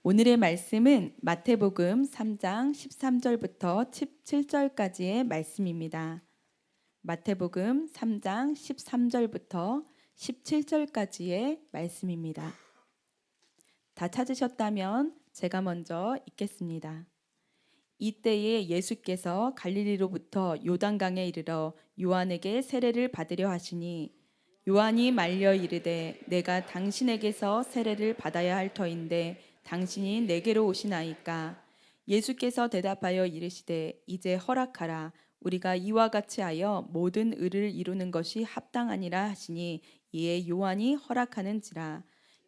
오늘의 말씀은 마태복음 3장 13절부터 17절까지의 말씀입니다. 마태복음 3장 13절부터 17절까지의 말씀입니다. 다 찾으셨다면 제가 먼저 읽겠습니다. 이때에 예수께서 갈릴리로부터 요단강에 이르러 요한에게 세례를 받으려 하시니 요한이 말려 이르되 내가 당신에게서 세례를 받아야 할 터인데 당신이 내게로 오시나이까. 예수께서 대답하여 이르시되 이제 허락하라. 우리가 이와 같이 하여 모든 의를 이루는 것이 합당하니라 하시니 이에 요한이 허락하는지라.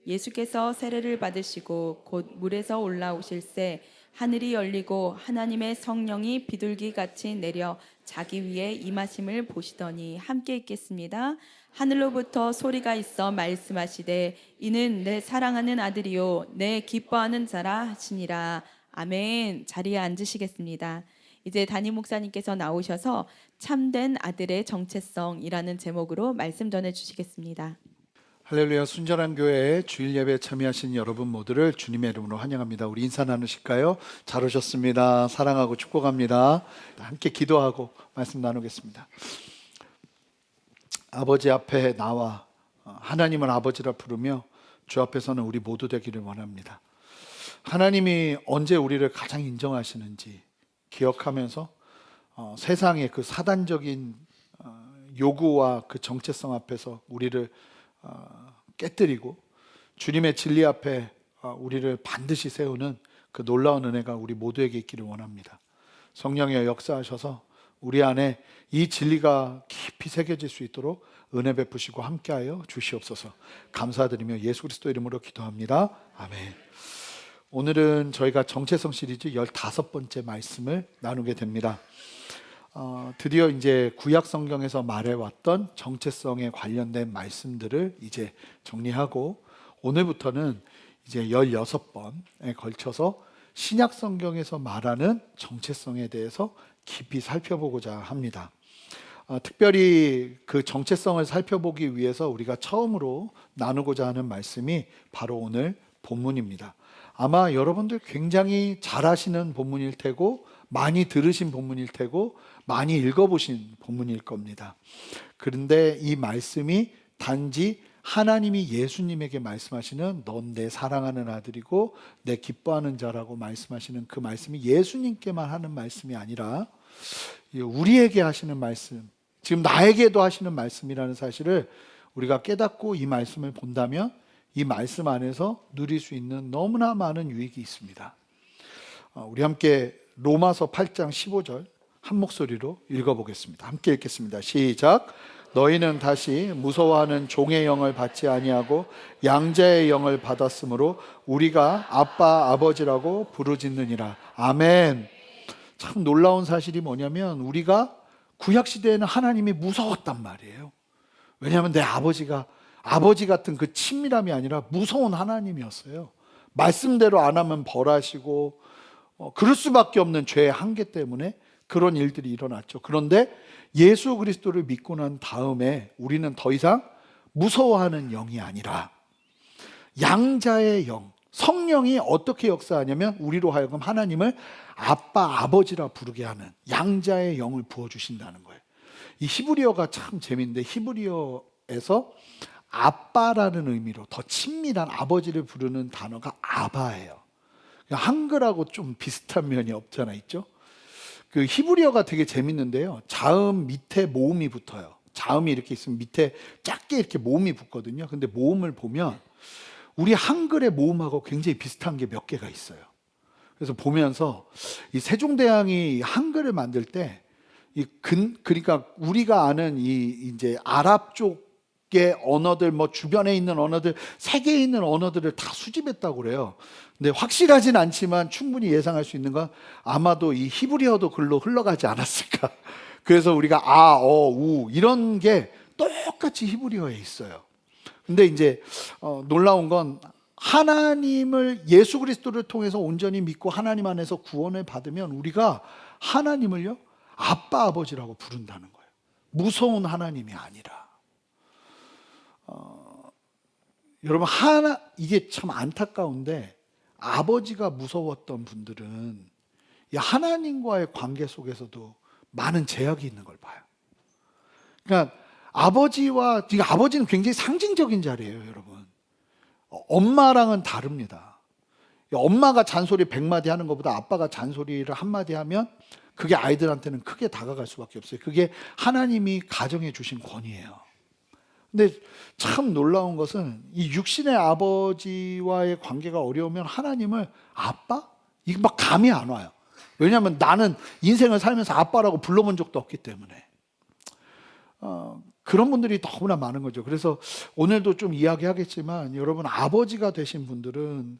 예수께서 세례를 받으시고 곧 물에서 올라오실새 하늘이 열리고 하나님의 성령이 비둘기 같이 내려 자기 위에 임하심을 보시더니 함께 읽겠습니다. 하늘로부터 소리가 있어 말씀하시되 이는 내 사랑하는 아들이요 내 기뻐하는 자라 하시니라. 아멘. 자리에 앉으시겠습니다. 이제 담임 목사님께서 나오셔서 참된 아들의 정체성이라는 제목으로 말씀 전해 주시겠습니다. 할렐루야. 순전한 교회에 주일 예배에 참여하신 여러분 모두를 주님의 이름으로 환영합니다. 우리 인사 나누실까요? 잘 오셨습니다. 사랑하고 축복합니다. 함께 기도하고 말씀 나누겠습니다. 아버지 앞에 나와 하나님을 아버지라 부르며 주 앞에서는 우리 모두 되기를 원합니다. 하나님이 언제 우리를 가장 인정하시는지 기억하면서 세상의 그 사단적인 요구와 그 정체성 앞에서 우리를 깨뜨리고 주님의 진리 앞에 우리를 반드시 세우는 그 놀라운 은혜가 우리 모두에게 있기를 원합니다. 성령의 역사하셔서 우리 안에 이 진리가 깊이 새겨질 수 있도록 은혜 베푸시고 함께하여 주시옵소서. 감사드리며 예수 그리스도 이름으로 기도합니다. 아멘. 오늘은 저희가 정체성 시리즈 15번째 말씀을 나누게 됩니다. 드디어 이제 구약 성경에서 말해왔던 정체성에 관련된 말씀들을 이제 정리하고 오늘부터는 이제 16번에 걸쳐서 신약 성경에서 말하는 정체성에 대해서 깊이 살펴보고자 합니다. 특별히 그 정체성을 살펴보기 위해서 우리가 처음으로 나누고자 하는 말씀이 바로 오늘 본문입니다. 아마 여러분들 굉장히 잘 아시는 본문일 테고 많이 들으신 본문일 테고 많이 읽어보신 본문일 겁니다. 그런데 이 말씀이 단지 하나님이 예수님에게 말씀하시는 넌 내 사랑하는 아들이고 내 기뻐하는 자라고 말씀하시는 그 말씀이 예수님께만 하는 말씀이 아니라 우리에게 하시는 말씀, 지금 나에게도 하시는 말씀이라는 사실을 우리가 깨닫고 이 말씀을 본다면 이 말씀 안에서 누릴 수 있는 너무나 많은 유익이 있습니다. 우리 함께 로마서 8장 15절 한 목소리로 읽어보겠습니다. 함께 읽겠습니다. 시작. 너희는 다시 무서워하는 종의 영을 받지 아니하고 양자의 영을 받았으므로 우리가 아빠 아버지라고 부르짖느니라. 아멘. 참 놀라운 사실이 뭐냐면 우리가 구약시대에는 하나님이 무서웠단 말이에요. 왜냐하면 내 아버지가 아버지 같은 그 친밀함이 아니라 무서운 하나님이었어요. 말씀대로 안 하면 벌하시고 그럴 수밖에 없는 죄의 한계 때문에 그런 일들이 일어났죠. 그런데 예수 그리스도를 믿고 난 다음에 우리는 더 이상 무서워하는 영이 아니라 양자의 영, 성령이 어떻게 역사하냐면 우리로 하여금 하나님을 아빠, 아버지라 부르게 하는 양자의 영을 부어주신다는 거예요. 이 히브리어가 참 재밌는데 히브리어에서 아빠라는 의미로 더 친밀한 아버지를 부르는 단어가 아바예요. 한글하고 좀 비슷한 면이 없잖아 있죠. 그 히브리어가 되게 재밌는데요. 자음 밑에 모음이 붙어요. 자음이 이렇게 있으면 밑에 작게 이렇게 모음이 붙거든요. 근데 모음을 보면 우리 한글의 모음하고 굉장히 비슷한 게 몇 개가 있어요. 그래서 보면서 이 세종대왕이 한글을 만들 때 그러니까 우리가 아는 이제 아랍 쪽의 언어들, 뭐 주변에 있는 언어들, 세계에 있는 언어들을 다 수집했다고 그래요. 근데 확실하진 않지만 충분히 예상할 수 있는 건 아마도 이 히브리어도 글로 흘러가지 않았을까. 그래서 우리가 아, 어, 우 이런 게 똑같이 히브리어에 있어요. 근데 이제 놀라운 건 하나님을 예수 그리스도를 통해서 온전히 믿고 하나님 안에서 구원을 받으면 우리가 하나님을요 아빠 아버지라고 부른다는 거예요. 무서운 하나님이 아니라. 여러분 이게 참 안타까운데 아버지가 무서웠던 분들은 이 하나님과의 관계 속에서도 많은 제약이 있는 걸 봐요. 그러니까 아버지는 굉장히 상징적인 자리예요, 여러분. 엄마랑은 다릅니다. 엄마가 잔소리 100마디 하는 것보다 아빠가 잔소리를 한마디 하면 그게 아이들한테는 크게 다가갈 수밖에 없어요. 그게 하나님이 가정해 주신 권위예요. 근데 참 놀라운 것은 이 육신의 아버지와의 관계가 어려우면 하나님을 아빠? 이게 막 감이 안 와요. 왜냐하면 나는 인생을 살면서 아빠라고 불러본 적도 없기 때문에. 그런 분들이 너무나 많은 거죠. 그래서 오늘도 좀 이야기하겠지만 여러분 아버지가 되신 분들은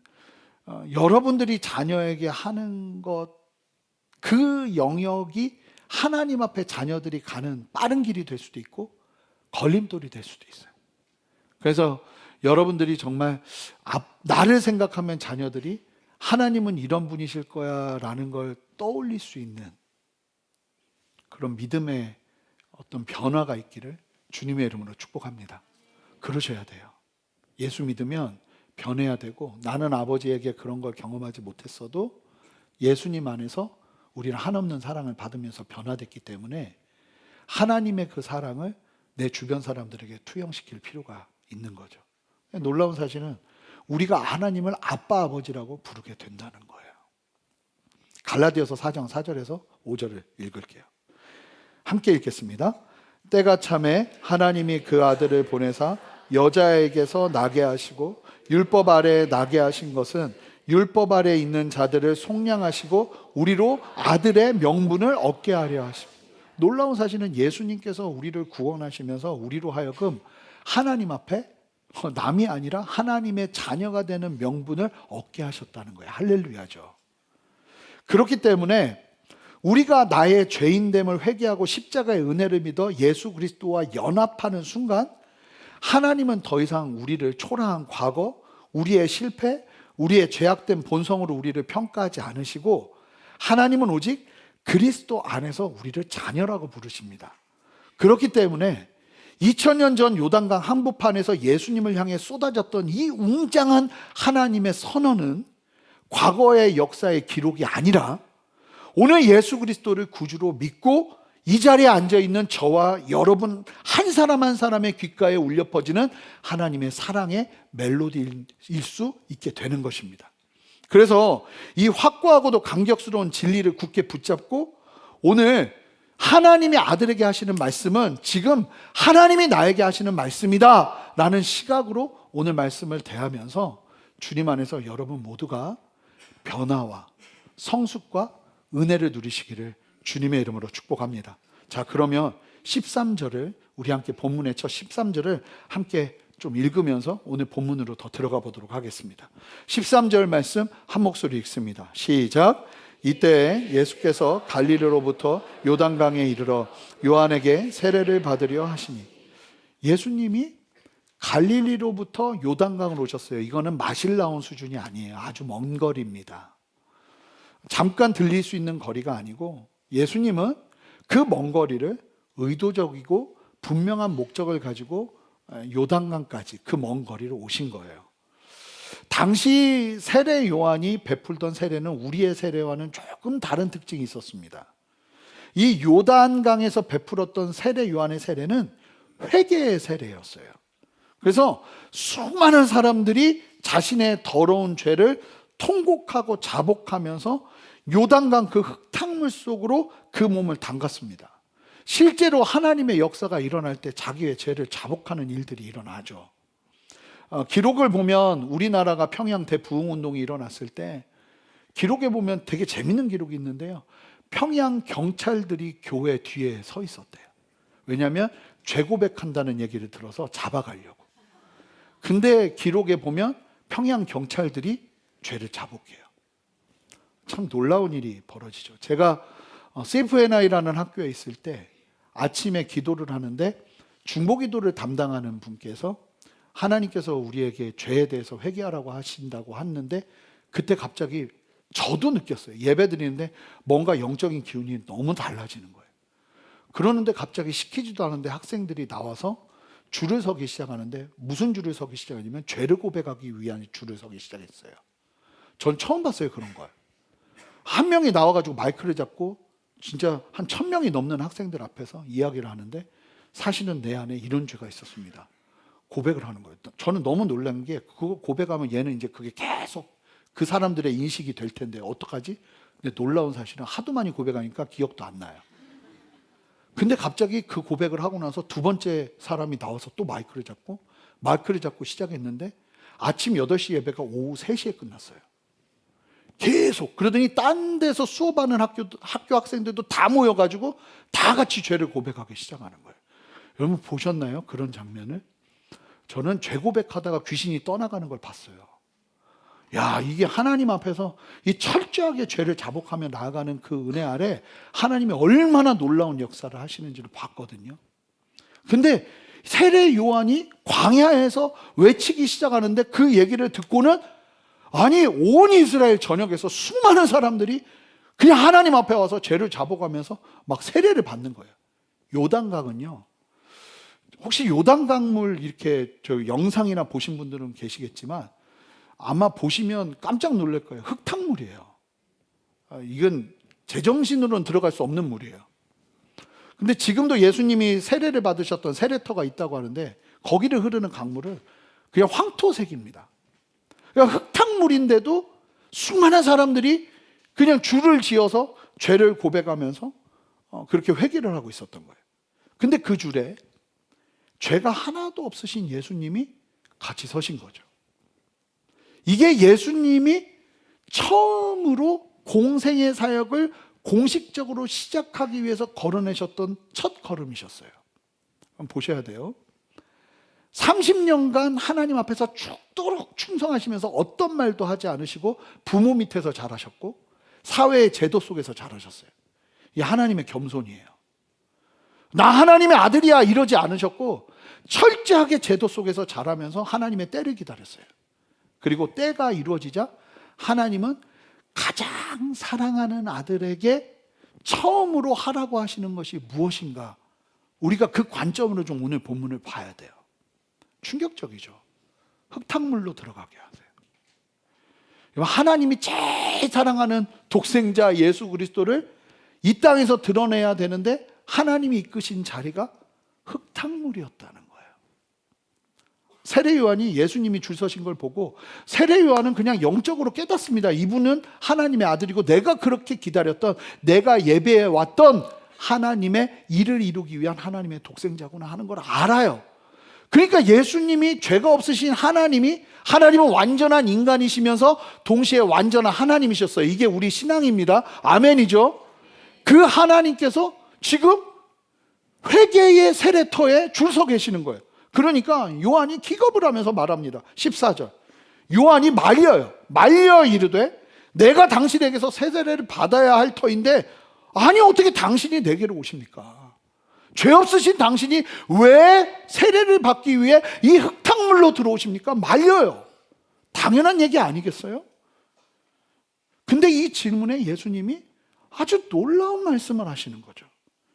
여러분들이 자녀에게 하는 것 그 영역이 하나님 앞에 자녀들이 가는 빠른 길이 될 수도 있고 걸림돌이 될 수도 있어요. 그래서 여러분들이 정말 나를 생각하면 자녀들이 하나님은 이런 분이실 거야 라는 걸 떠올릴 수 있는 그런 믿음의 어떤 변화가 있기를 주님의 이름으로 축복합니다. 그러셔야 돼요. 예수 믿으면 변해야 되고 나는 아버지에게 그런 걸 경험하지 못했어도 예수님 안에서 우리는 한없는 사랑을 받으면서 변화됐기 때문에 하나님의 그 사랑을 내 주변 사람들에게 투영시킬 필요가 있는 거죠. 놀라운 사실은 우리가 하나님을 아빠 아버지라고 부르게 된다는 거예요. 갈라디아서 4장 4절에서 5절을 읽을게요. 함께 읽겠습니다. 때가 참에 하나님이 그 아들을 보내사 여자에게서 나게 하시고 율법 아래에 나게 하신 것은 율법 아래에 있는 자들을 속량하시고 우리로 아들의 명분을 얻게 하려 하십니다. 놀라운 사실은 예수님께서 우리를 구원하시면서 우리로 하여금 하나님 앞에 남이 아니라 하나님의 자녀가 되는 명분을 얻게 하셨다는 거예요. 할렐루야죠. 그렇기 때문에 우리가 나의 죄인됨을 회개하고 십자가의 은혜를 믿어 예수 그리스도와 연합하는 순간 하나님은 더 이상 우리를 초라한 과거, 우리의 실패, 우리의 죄악된 본성으로 우리를 평가하지 않으시고 하나님은 오직 그리스도 안에서 우리를 자녀라고 부르십니다. 그렇기 때문에 2000년 전 요단강 한복판에서 예수님을 향해 쏟아졌던 이 웅장한 하나님의 선언은 과거의 역사의 기록이 아니라 오늘 예수 그리스도를 구주로 믿고 이 자리에 앉아있는 저와 여러분 한 사람 한 사람의 귓가에 울려 퍼지는 하나님의 사랑의 멜로디일 수 있게 되는 것입니다. 그래서 이 확고하고도 강격스러운 진리를 굳게 붙잡고 오늘 하나님이 아들에게 하시는 말씀은 지금 하나님이 나에게 하시는 말씀이다 라는 시각으로 오늘 말씀을 대하면서 주님 안에서 여러분 모두가 변화와 성숙과 은혜를 누리시기를 주님의 이름으로 축복합니다. 자, 그러면 13절을 우리 함께 본문의 첫 13절을 함께 좀 읽으면서 오늘 본문으로 더 들어가 보도록 하겠습니다. 13절 말씀 한 목소리 읽습니다. 시작. 이때 예수께서 갈릴리로부터 요단강에 이르러 요한에게 세례를 받으려 하시니 예수님이 갈릴리로부터 요단강으로 오셨어요. 이거는 마실 나온 수준이 아니에요. 아주 먼 거리입니다. 잠깐 들릴 수 있는 거리가 아니고 예수님은 그 먼 거리를 의도적이고 분명한 목적을 가지고 요단강까지 그 먼 거리를 오신 거예요. 당시 세례 요한이 베풀던 세례는 우리의 세례와는 조금 다른 특징이 있었습니다. 이 요단강에서 베풀었던 세례 요한의 세례는 회개의 세례였어요. 그래서 수많은 사람들이 자신의 더러운 죄를 통곡하고 자복하면서 요단강 그 흙탕물 속으로 그 몸을 담갔습니다. 실제로 하나님의 역사가 일어날 때 자기의 죄를 자복하는 일들이 일어나죠. 기록을 보면 우리나라가 평양 대부흥운동이 일어났을 때 기록에 보면 되게 재밌는 기록이 있는데요. 평양 경찰들이 교회 뒤에 서 있었대요. 왜냐하면 죄 고백한다는 얘기를 들어서 잡아가려고. 근데 기록에 보면 평양 경찰들이 죄를 자복해요. 참 놀라운 일이 벌어지죠. 제가 CFNI라는 학교에 있을 때 아침에 기도를 하는데 중보기도를 담당하는 분께서 하나님께서 우리에게 죄에 대해서 회개하라고 하신다고 했는데 그때 갑자기 저도 느꼈어요. 예배 드리는데 뭔가 영적인 기운이 너무 달라지는 거예요. 그러는데 갑자기 시키지도 않은데 학생들이 나와서 줄을 서기 시작하는데 무슨 줄을 서기 시작하냐면 죄를 고백하기 위한 줄을 서기 시작했어요. 전 처음 봤어요, 그런 걸. 한 명이 나와가지고 마이크를 잡고 진짜 한 1000명이 넘는 학생들 앞에서 이야기를 하는데 사실은 내 안에 이런 죄가 있었습니다. 고백을 하는 거예요. 저는 너무 놀란 게 그거 고백하면 얘는 이제 그게 계속 그 사람들의 인식이 될 텐데 어떡하지? 근데 놀라운 사실은 하도 많이 고백하니까 기억도 안 나요. 근데 갑자기 그 고백을 하고 나서 두 번째 사람이 나와서 또 마이크를 잡고 시작했는데 아침 8시 예배가 오후 3시에 끝났어요. 계속. 그러더니 딴 데서 수업하는 학교 학생들도 다 모여가지고 다 같이 죄를 고백하기 시작하는 거예요. 여러분 보셨나요? 그런 장면을? 저는 죄 고백하다가 귀신이 떠나가는 걸 봤어요. 야, 이게 하나님 앞에서 이 철저하게 죄를 자복하며 나아가는 그 은혜 아래 하나님이 얼마나 놀라운 역사를 하시는지를 봤거든요. 근데 세례 요한이 광야에서 외치기 시작하는데 그 얘기를 듣고는 아니 온 이스라엘 전역에서 수많은 사람들이 그냥 하나님 앞에 와서 죄를 자복하면서 막 세례를 받는 거예요. 요단강은요, 혹시 요단강물 이렇게 저 영상이나 보신 분들은 계시겠지만 아마 보시면 깜짝 놀랄 거예요. 흙탕물이에요. 이건 제정신으로는 들어갈 수 없는 물이에요. 근데 지금도 예수님이 세례를 받으셨던 세례터가 있다고 하는데 거기를 흐르는 강물을 그냥 황토색입니다. 그러니까 흙탕물인데도 수많은 사람들이 그냥 줄을 지어서 죄를 고백하면서 그렇게 회개를 하고 있었던 거예요. 근데 그 줄에 죄가 하나도 없으신 예수님이 같이 서신 거죠. 이게 예수님이 처음으로 공생의 사역을 공식적으로 시작하기 위해서 걸어내셨던 첫 걸음이셨어요. 한번 보셔야 돼요. 30년간 하나님 앞에서 죽도록 충성하시면서 어떤 말도 하지 않으시고 부모 밑에서 자라셨고 사회의 제도 속에서 자라셨어요. 이 하나님의 겸손이에요. 나 하나님의 아들이야 이러지 않으셨고 철저하게 제도 속에서 자라면서 하나님의 때를 기다렸어요. 그리고 때가 이루어지자 하나님은 가장 사랑하는 아들에게 처음으로 하라고 하시는 것이 무엇인가? 우리가 그 관점으로 좀 오늘 본문을 봐야 돼요. 충격적이죠. 흙탕물로 들어가게 하세요. 하나님이 제일 사랑하는 독생자 예수 그리스도를 이 땅에서 드러내야 되는데 하나님이 이끄신 자리가 흙탕물이었다는 거예요. 세례 요한이 예수님이 줄 서신 걸 보고 세례 요한은 그냥 영적으로 깨닫습니다. 이분은 하나님의 아들이고 내가 그렇게 기다렸던, 내가 예배해 왔던 하나님의 일을 이루기 위한 하나님의 독생자구나 하는 걸 알아요. 그러니까 예수님이 죄가 없으신 하나님은 완전한 인간이시면서 동시에 완전한 하나님이셨어요. 이게 우리 신앙입니다. 아멘이죠. 그 하나님께서 지금 회개의 세례터에 줄 서 계시는 거예요. 그러니까 요한이 기겁을 하면서 말합니다. 14절. 요한이 말려 이르되 내가 당신에게서 세례를 받아야 할 터인데 아니 어떻게 당신이 내게로 오십니까? 죄 없으신 당신이 왜 세례를 받기 위해 이 흙탕물로 들어오십니까? 말려요. 당연한 얘기 아니겠어요? 근데 이 질문에 예수님이 아주 놀라운 말씀을 하시는 거죠.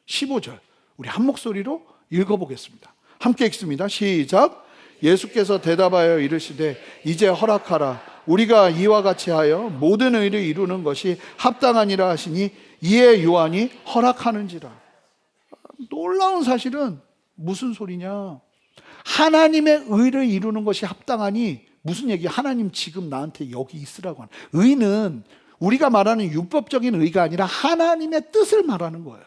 15절 우리 한 목소리로 읽어보겠습니다. 함께 읽습니다. 시작. 예수께서 대답하여 이르시되 이제 허락하라. 우리가 이와 같이 하여 모든 의를 이루는 것이 합당하니라 하시니 이에 요한이 허락하는지라. 놀라운 사실은 무슨 소리냐? 하나님의 의를 이루는 것이 합당하니 무슨 얘기? 하나님 지금 나한테 여기 있으라고 하는. 의는 우리가 말하는 율법적인 의가 아니라 하나님의 뜻을 말하는 거예요.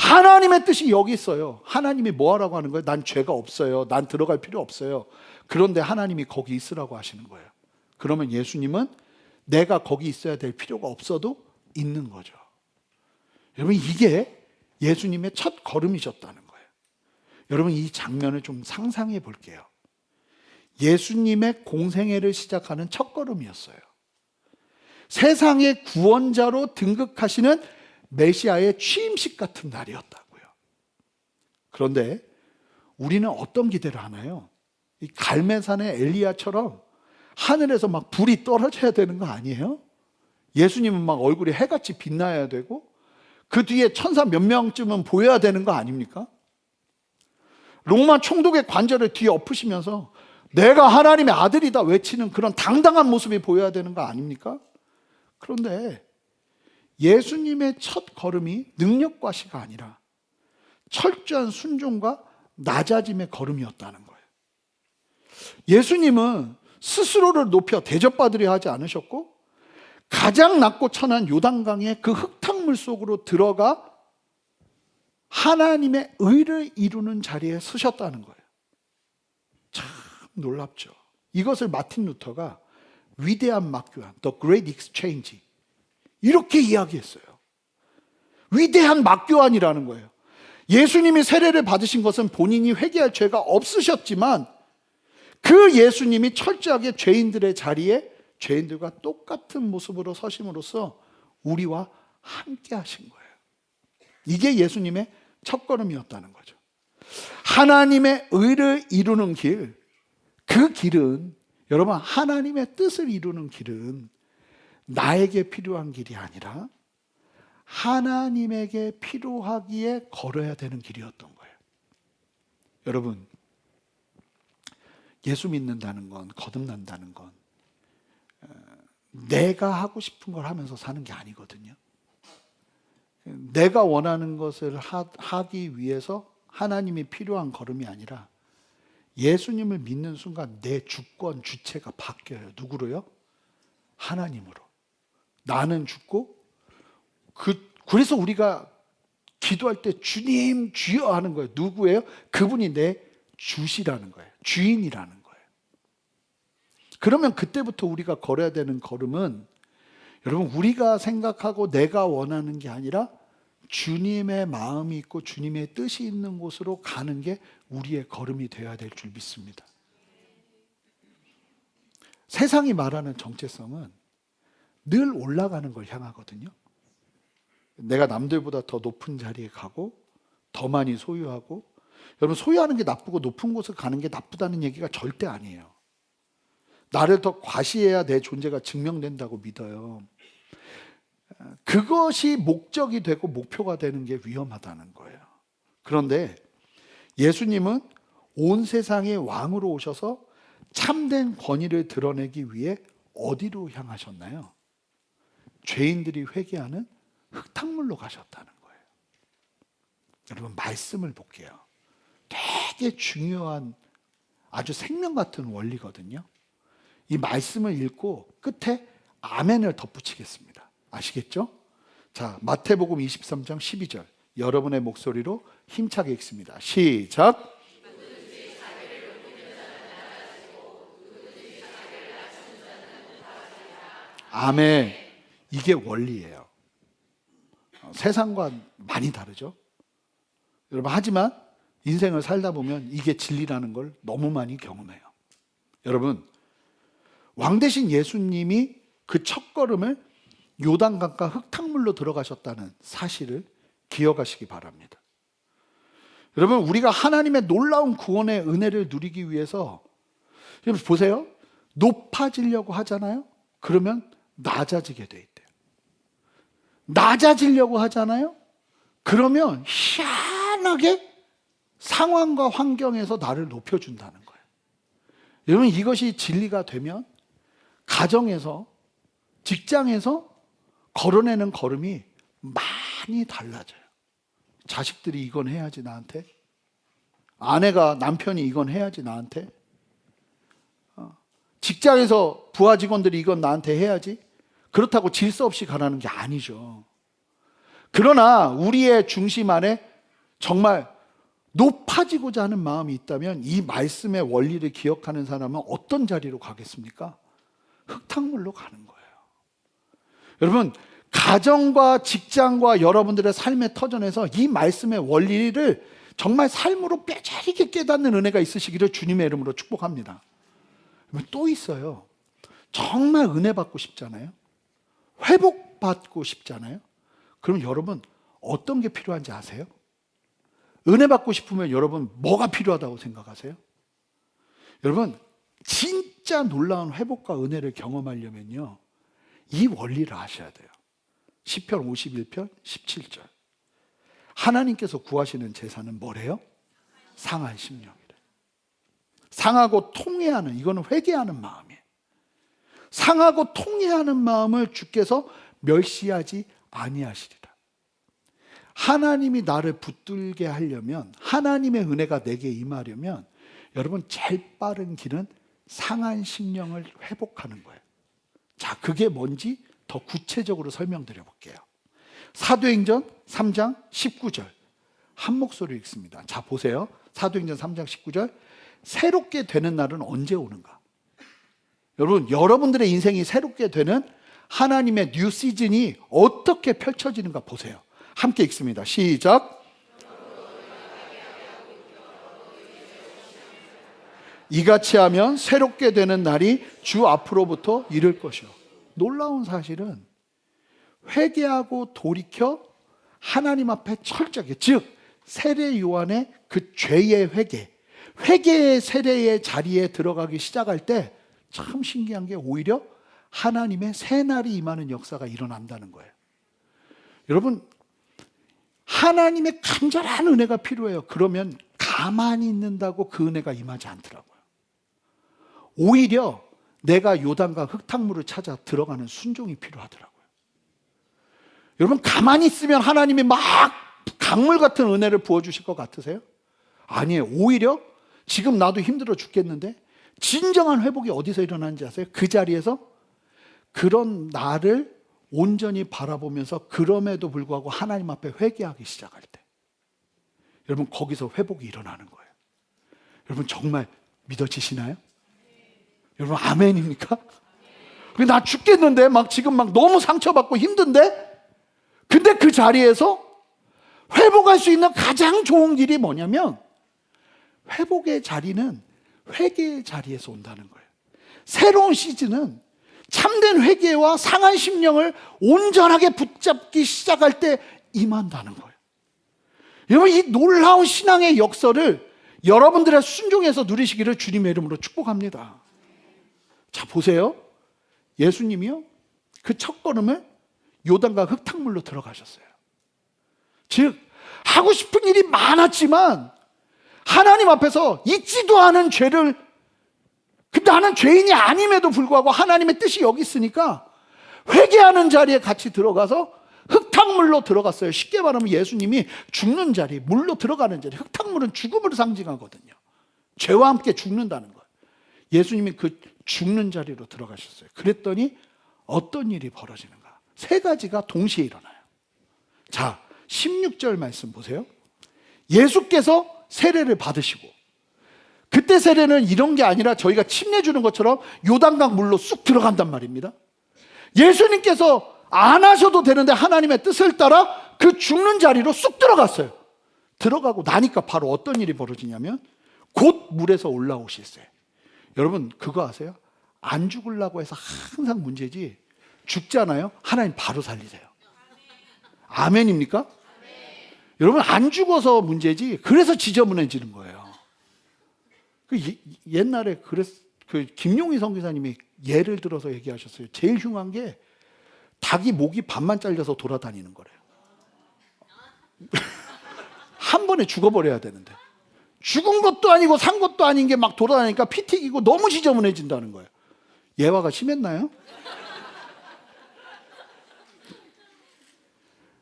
하나님의 뜻이 여기 있어요. 하나님이 뭐 하라고 하는 거예요? 난 죄가 없어요. 난 들어갈 필요 없어요. 그런데 하나님이 거기 있으라고 하시는 거예요. 그러면 예수님은 내가 거기 있어야 될 필요가 없어도 있는 거죠. 여러분 이게 예수님의 첫 걸음이셨다는 거예요. 여러분 이 장면을 좀 상상해 볼게요. 예수님의 공생애를 시작하는 첫 걸음이었어요. 세상의 구원자로 등극하시는 메시아의 취임식 같은 날이었다고요. 그런데 우리는 어떤 기대를 하나요? 이 갈매산의 엘리야처럼 하늘에서 막 불이 떨어져야 되는 거 아니에요? 예수님은 막 얼굴이 해같이 빛나야 되고 그 뒤에 천사 몇 명쯤은 보여야 되는 거 아닙니까? 로마 총독의 관절을 뒤에 엎으시면서 내가 하나님의 아들이다 외치는 그런 당당한 모습이 보여야 되는 거 아닙니까? 그런데 예수님의 첫 걸음이 능력과시가 아니라 철저한 순종과 낮아짐의 걸음이었다는 거예요. 예수님은 스스로를 높여 대접받으려 하지 않으셨고 가장 낮고 천한 요단강의 그 흙탕물 속으로 들어가 하나님의 의를 이루는 자리에 서셨다는 거예요. 참 놀랍죠. 이것을 마틴 루터가 위대한 막교환, The Great Exchange 이렇게 이야기했어요. 위대한 막교환이라는 거예요. 예수님이 세례를 받으신 것은 본인이 회개할 죄가 없으셨지만 그 예수님이 철저하게 죄인들의 자리에 죄인들과 똑같은 모습으로 서심으로써 우리와 함께 하신 거예요. 이게 예수님의 첫걸음이었다는 거죠. 하나님의 의를 이루는 길, 그 길은 여러분 하나님의 뜻을 이루는 길은 나에게 필요한 길이 아니라 하나님에게 필요하기에 걸어야 되는 길이었던 거예요. 여러분, 예수 믿는다는 건, 거듭난다는 건 내가 하고 싶은 걸 하면서 사는 게 아니거든요. 내가 원하는 것을 하기 위해서 하나님이 필요한 걸음이 아니라 예수님을 믿는 순간 내 주권, 주체가 바뀌어요. 누구로요? 하나님으로. 나는 죽고 그래서 우리가 기도할 때 주님 주여 하는 거예요. 누구예요? 그분이 내 주시라는 거예요. 주인이라는 거예요. 그러면 그때부터 우리가 걸어야 되는 걸음은 여러분 우리가 생각하고 내가 원하는 게 아니라 주님의 마음이 있고 주님의 뜻이 있는 곳으로 가는 게 우리의 걸음이 되어야 될 줄 믿습니다. 세상이 말하는 정체성은 늘 올라가는 걸 향하거든요. 내가 남들보다 더 높은 자리에 가고 더 많이 소유하고, 여러분 소유하는 게 나쁘고 높은 곳을 가는 게 나쁘다는 얘기가 절대 아니에요. 나를 더 과시해야 내 존재가 증명된다고 믿어요. 그것이 목적이 되고 목표가 되는 게 위험하다는 거예요. 그런데 예수님은 온 세상의 왕으로 오셔서 참된 권위를 드러내기 위해 어디로 향하셨나요? 죄인들이 회개하는 흙탕물로 가셨다는 거예요. 여러분 말씀을 볼게요. 되게 중요한 아주 생명 같은 원리거든요. 이 말씀을 읽고 끝에 아멘을 덧붙이겠습니다. 아시겠죠? 자, 마태복음 23장 12절 여러분의 목소리로 힘차게 읽습니다. 시작. 아멘. 이게 원리예요. 세상과 많이 다르죠. 여러분 하지만 인생을 살다 보면 이게 진리라는 걸 너무 많이 경험해요. 여러분 왕 대신 예수님이 그 첫걸음을 요단강가 흙탕물로 들어가셨다는 사실을 기억하시기 바랍니다. 여러분 우리가 하나님의 놀라운 구원의 은혜를 누리기 위해서 여러분 보세요. 높아지려고 하잖아요. 그러면 낮아지게 돼 있대요. 낮아지려고 하잖아요. 그러면 희한하게 상황과 환경에서 나를 높여준다는 거예요. 여러분 이것이 진리가 되면 가정에서 직장에서 걸어내는 걸음이 많이 달라져요. 자식들이 이건 해야지 나한테, 아내가 남편이 이건 해야지 나한테, 직장에서 부하 직원들이 이건 나한테 해야지, 그렇다고 질서 없이 가라는 게 아니죠. 그러나 우리의 중심 안에 정말 높아지고자 하는 마음이 있다면 이 말씀의 원리를 기억하는 사람은 어떤 자리로 가겠습니까? 흙탕물로 가는 거예요. 여러분 가정과 직장과 여러분들의 삶의 터전에서 이 말씀의 원리를 정말 삶으로 뼈저리게 깨닫는 은혜가 있으시기를 주님의 이름으로 축복합니다. 또 있어요. 정말 은혜 받고 싶잖아요. 회복받고 싶잖아요. 그럼 여러분 어떤 게 필요한지 아세요? 은혜 받고 싶으면 여러분 뭐가 필요하다고 생각하세요? 여러분 진짜 놀라운 회복과 은혜를 경험하려면요 이 원리를 아셔야 돼요. 시편 51편 17절 하나님께서 구하시는 제사는 뭐래요? 상한 심령이래. 상하고 통회하는, 이거는 회개하는 마음이에요. 상하고 통회하는 마음을 주께서 멸시하지 아니하시리라. 하나님이 나를 붙들게 하려면, 하나님의 은혜가 내게 임하려면 여러분 제일 빠른 길은 상한 심령을 회복하는 거예요. 자, 그게 뭔지 더 구체적으로 설명드려 볼게요. 사도행전 3장 19절 한 목소리로 읽습니다. 자, 보세요. 사도행전 3장 19절. 새롭게 되는 날은 언제 오는가? 여러분, 여러분들의 인생이 새롭게 되는 하나님의 뉴 시즌이 어떻게 펼쳐지는가 보세요. 함께 읽습니다. 시작. 이같이 하면 새롭게 되는 날이 주 앞으로부터 이를 것이요. 놀라운 사실은 회개하고 돌이켜 하나님 앞에 철저하게, 즉 세례 요한의 그 죄의 회개, 회개의 세례의 자리에 들어가기 시작할 때 참 신기한 게 오히려 하나님의 새 날이 임하는 역사가 일어난다는 거예요. 여러분, 하나님의 간절한 은혜가 필요해요. 그러면 가만히 있는다고 그 은혜가 임하지 않더라고요. 오히려 내가 요단과 흙탕물을 찾아 들어가는 순종이 필요하더라고요. 여러분, 가만히 있으면 하나님이 막 강물 같은 은혜를 부어주실 것 같으세요? 아니에요. 오히려 지금 나도 힘들어 죽겠는데 진정한 회복이 어디서 일어나는지 아세요? 그 자리에서 그런 나를 온전히 바라보면서 그럼에도 불구하고 하나님 앞에 회개하기 시작할 때, 여러분, 거기서 회복이 일어나는 거예요. 여러분, 정말 믿어지시나요? 여러분, 아멘입니까? 나 죽겠는데, 지금 너무 상처받고 힘든데, 근데 그 자리에서 회복할 수 있는 가장 좋은 길이 뭐냐면, 회복의 자리는 회개의 자리에서 온다는 거예요. 새로운 시즌은 참된 회개와 상한 심령을 온전하게 붙잡기 시작할 때 임한다는 거예요. 여러분, 이 놀라운 신앙의 역사를 여러분들의 순종에서 누리시기를 주님의 이름으로 축복합니다. 자, 보세요. 예수님이요, 그 첫걸음을 요단과 흙탕물로 들어가셨어요. 즉, 하고 싶은 일이 많았지만 하나님 앞에서 잊지도 않은 죄를, 나는 죄인이 아님에도 불구하고 하나님의 뜻이 여기 있으니까 회개하는 자리에 같이 들어가서 흙탕물로 들어갔어요. 쉽게 말하면 예수님이 죽는 자리, 물로 들어가는 자리. 흙탕물은 죽음을 상징하거든요. 죄와 함께 죽는다는 거예요. 예수님이 그 죽는 자리로 들어가셨어요. 그랬더니 어떤 일이 벌어지는가? 세 가지가 동시에 일어나요. 자, 16절 말씀 보세요. 예수께서 세례를 받으시고, 그때 세례는 이런 게 아니라 저희가 침례 주는 것처럼 요단강 물로 쑥 들어간단 말입니다. 예수님께서 안 하셔도 되는데 하나님의 뜻을 따라 그 죽는 자리로 쑥 들어갔어요. 들어가고 나니까 바로 어떤 일이 벌어지냐면 곧 물에서 올라오셨어요. 여러분, 그거 아세요? 안 죽으려고 해서 항상 문제지, 죽잖아요? 하나님 바로 살리세요. 아멘입니까? 여러분, 안 죽어서 문제지, 그래서 지저분해지는 거예요. 옛날에 김용희 선교사님이 예를 들어서 얘기하셨어요. 제일 흉한 게 닭이 목이 반만 잘려서 돌아다니는 거래요. 한 번에 죽어버려야 되는데 죽은 것도 아니고 산 것도 아닌 게 막 돌아다니니까 피 튀기고 너무 지저분해진다는 거예요. 예화가 심했나요?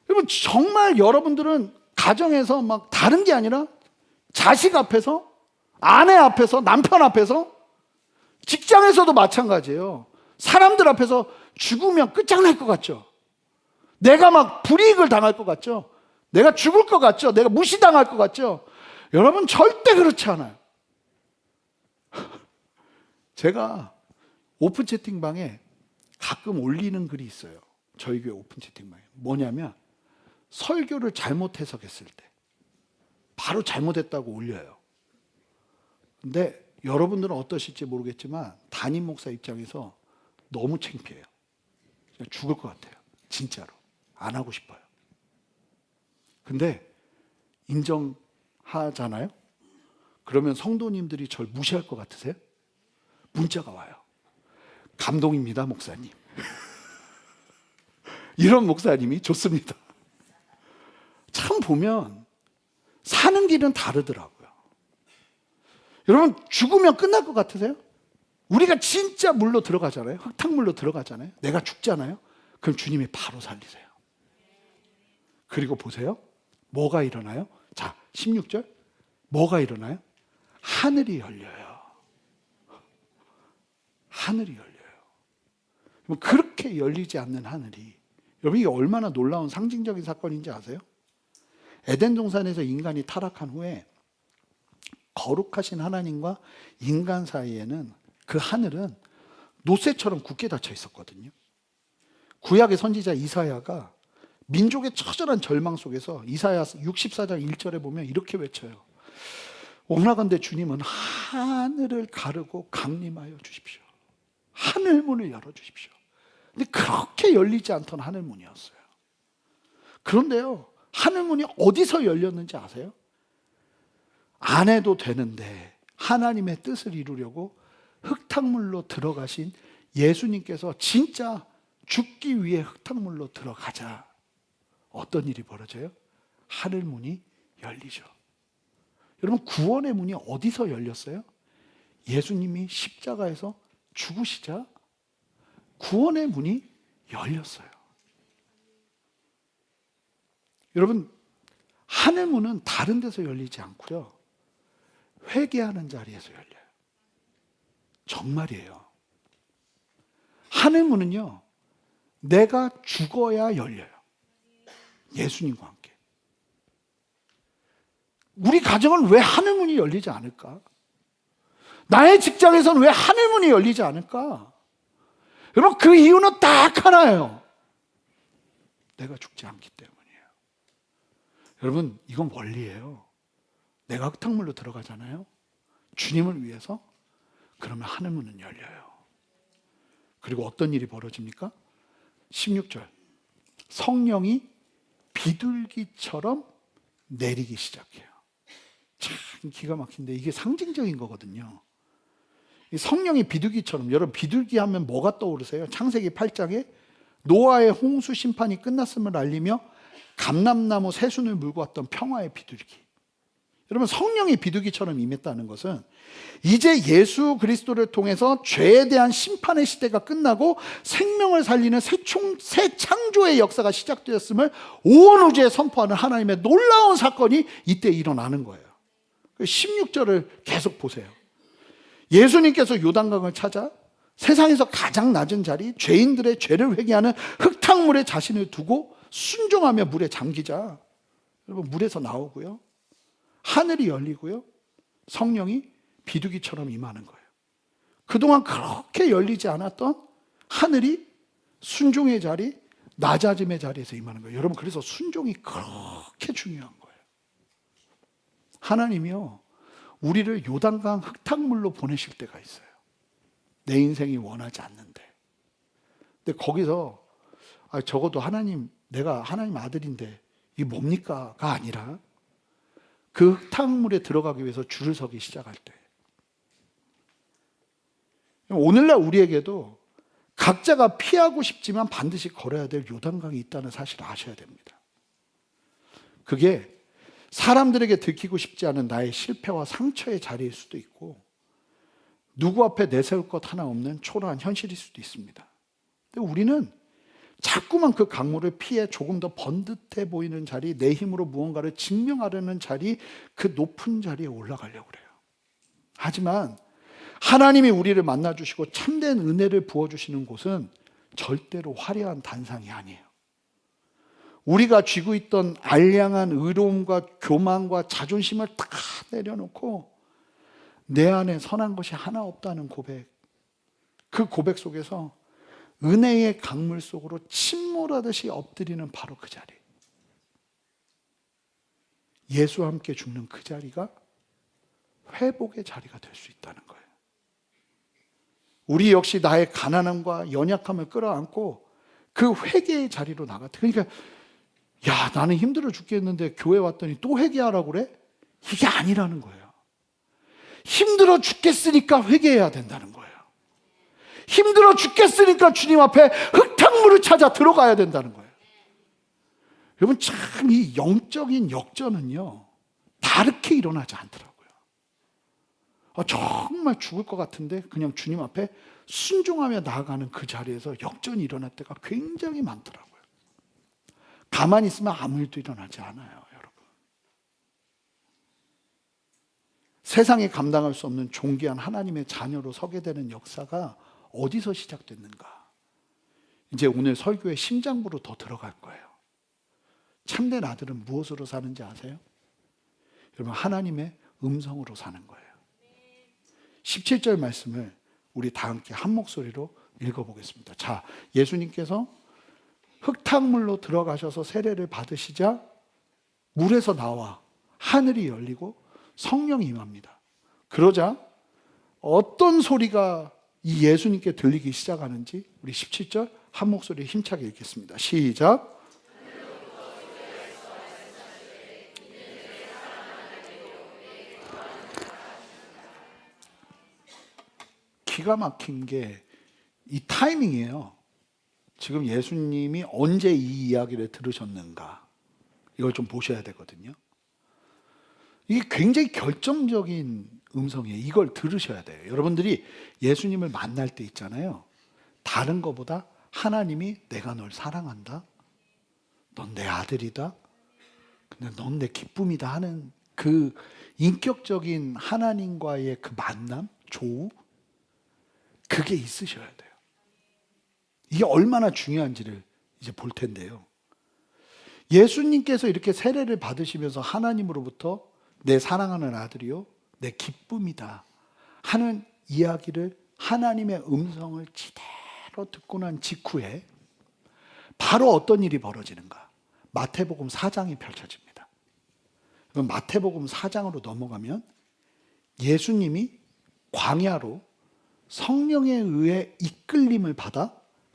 여러분, 정말 여러분들은 가정에서 다른 게 아니라 자식 앞에서, 아내 앞에서, 남편 앞에서, 직장에서도 마찬가지예요. 사람들 앞에서 죽으면 끝장날 것 같죠? 내가 불이익을 당할 것 같죠? 내가 죽을 것 같죠? 내가 무시당할 것 같죠? 여러분, 절대 그렇지 않아요. 제가 오픈 채팅방에 가끔 올리는 글이 있어요. 저희 교회 오픈 채팅방에. 뭐냐면, 설교를 잘못 해석했을 때 바로 잘못했다고 올려요. 근데 여러분들은 어떠실지 모르겠지만 담임 목사 입장에서 너무 창피해요. 죽을 것 같아요. 진짜로. 안 하고 싶어요. 근데 인정하잖아요? 그러면 성도님들이 절 무시할 것 같으세요? 문자가 와요. 감동입니다, 목사님. 이런 목사님이 좋습니다. 참 보면 사는 길은 다르더라고요. 여러분, 죽으면 끝날 것 같으세요? 우리가 진짜 물로 들어가잖아요. 흙탕물로 들어가잖아요. 내가 죽잖아요. 그럼 주님이 바로 살리세요. 그리고 보세요. 뭐가 일어나요? 자, 16절. 뭐가 일어나요? 하늘이 열려요. 하늘이 열려요. 그렇게 열리지 않는 하늘이, 여러분 이게 얼마나 놀라운 상징적인 사건인지 아세요? 에덴 동산에서 인간이 타락한 후에 거룩하신 하나님과 인간 사이에는 그 하늘은 노새처럼 굳게 닫혀 있었거든요. 구약의 선지자 이사야가 민족의 처절한 절망 속에서 이사야 64장 1절에 보면 이렇게 외쳐요. 원하건대 주님은 하늘을 가르고 강림하여 주십시오. 하늘문을 열어주십시오. 근데 그렇게 열리지 않던 하늘문이었어요. 그런데요, 하늘문이 어디서 열렸는지 아세요? 안 해도 되는데 하나님의 뜻을 이루려고 흙탕물로 들어가신 예수님께서 진짜 죽기 위해 흙탕물로 들어가자. 어떤 일이 벌어져요? 하늘문이 열리죠. 여러분, 구원의 문이 어디서 열렸어요? 예수님이 십자가에서 죽으시자 구원의 문이 열렸어요. 여러분, 하늘문은 다른 데서 열리지 않고요, 회개하는 자리에서 열려요. 정말이에요. 하늘문은요, 내가 죽어야 열려요. 예수님과 함께. 우리 가정은 왜 하늘문이 열리지 않을까? 나의 직장에서는 왜 하늘문이 열리지 않을까? 여러분, 그 이유는 딱 하나예요. 내가 죽지 않기 때문이에요. 여러분, 이건 원리예요. 내가 흙탕물로 들어가잖아요. 주님을 위해서. 그러면 하늘문은 열려요. 그리고 어떤 일이 벌어집니까? 16절. 성령이 비둘기처럼 내리기 시작해요. 참 기가 막힌데 이게 상징적인 거거든요. 성령이 비둘기처럼, 여러분 비둘기 하면 뭐가 떠오르세요? 창세기 8장에 노아의 홍수 심판이 끝났음을 알리며 감람나무 새순을 물고 왔던 평화의 비둘기. 여러분, 성령이 비둘기처럼 임했다는 것은 이제 예수 그리스도를 통해서 죄에 대한 심판의 시대가 끝나고 생명을 살리는 새 창조의 역사가 시작되었음을 온 우주에 선포하는 하나님의 놀라운 사건이 이때 일어나는 거예요. 16절을 계속 보세요. 예수님께서 요단강을 찾아 세상에서 가장 낮은 자리, 죄인들의 죄를 회개하는 흙탕물에 자신을 두고 순종하며 물에 잠기자. 여러분, 물에서 나오고요, 하늘이 열리고요, 성령이 비둘기처럼 임하는 거예요. 그동안 그렇게 열리지 않았던 하늘이 순종의 자리, 낮아짐의 자리에서 임하는 거예요. 여러분, 그래서 순종이 그렇게 중요한 거예요. 하나님이요, 우리를 요단강 흙탕물로 보내실 때가 있어요. 내 인생이 원하지 않는데. 근데 거기서 적어도 하나님, 내가 하나님 아들인데 이게 뭡니까?가 아니라 그 흙탕물에 들어가기 위해서 줄을 서기 시작할 때, 오늘날 우리에게도 각자가 피하고 싶지만 반드시 걸어야 될 요단강이 있다는 사실을 아셔야 됩니다. 그게 사람들에게 들키고 싶지 않은 나의 실패와 상처의 자리일 수도 있고, 누구 앞에 내세울 것 하나 없는 초라한 현실일 수도 있습니다. 근데 우리는 자꾸만 그 강물을 피해 조금 더 번듯해 보이는 자리, 내 힘으로 무언가를 증명하려는 자리, 그 높은 자리에 올라가려고 그래요. 하지만 하나님이 우리를 만나주시고 참된 은혜를 부어주시는 곳은 절대로 화려한 단상이 아니에요. 우리가 쥐고 있던 알량한 의로움과 교만과 자존심을 다 내려놓고 내 안에 선한 것이 하나 없다는 고백, 그 고백 속에서 은혜의 강물 속으로 침몰하듯이 엎드리는 바로 그 자리, 예수와 함께 죽는 그 자리가 회복의 자리가 될 수 있다는 거예요. 우리 역시 나의 가난함과 연약함을 끌어안고 그 회개의 자리로 나갔다. 그러니까 야, 나는 힘들어 죽겠는데 교회 왔더니 또 회개하라고 그래? 이게 아니라는 거예요. 힘들어 죽겠으니까 회개해야 된다는 거예요. 힘들어 죽겠으니까 주님 앞에 흙탕물을 찾아 들어가야 된다는 거예요. 여러분, 참 이 영적인 역전은요, 다르게 일어나지 않더라고요. 정말 죽을 것 같은데 그냥 주님 앞에 순종하며 나아가는 그 자리에서 역전이 일어날 때가 굉장히 많더라고요. 가만히 있으면 아무 일도 일어나지 않아요, 여러분. 세상에 감당할 수 없는 존귀한 하나님의 자녀로 서게 되는 역사가 어디서 시작됐는가? 이제 오늘 설교의 심장부로 더 들어갈 거예요. 참된 아들은 무엇으로 사는지 아세요? 여러분, 하나님의 음성으로 사는 거예요. 17절 말씀을 우리 다 함께 한 목소리로 읽어보겠습니다. 자, 예수님께서 흙탕물로 들어가셔서 세례를 받으시자 물에서 나와 하늘이 열리고 성령이 임합니다. 그러자 어떤 소리가 이 예수님께 들리기 시작하는지 우리 17절 한 목소리에 힘차게 읽겠습니다. 시작. 기가 막힌 게 이 타이밍이에요. 지금 예수님이 언제 이 이야기를 들으셨는가, 이걸 좀 보셔야 되거든요. 이게 굉장히 결정적인 음성이에요. 이걸 들으셔야 돼요. 여러분들이 예수님을 만날 때 있잖아요, 다른 것보다 하나님이 내가 널 사랑한다, 넌 내 아들이다, 근데 넌 내 기쁨이다 하는 그 인격적인 하나님과의 그 만남, 조우, 그게 있으셔야 돼요. 이게 얼마나 중요한지를 이제 볼 텐데요. 예수님께서 이렇게 세례를 받으시면서 하나님으로부터 내 사랑하는 아들이요, 내 기쁨이다 하는 이야기를, 하나님의 음성을 제대로 듣고 난 직후에 바로 어떤 일이 벌어지는가? 마태복음 4장이 펼쳐집니다. 그럼 마태복음 4장으로 넘어가면 예수님이 광야로 성령에 의해 이끌림을 받아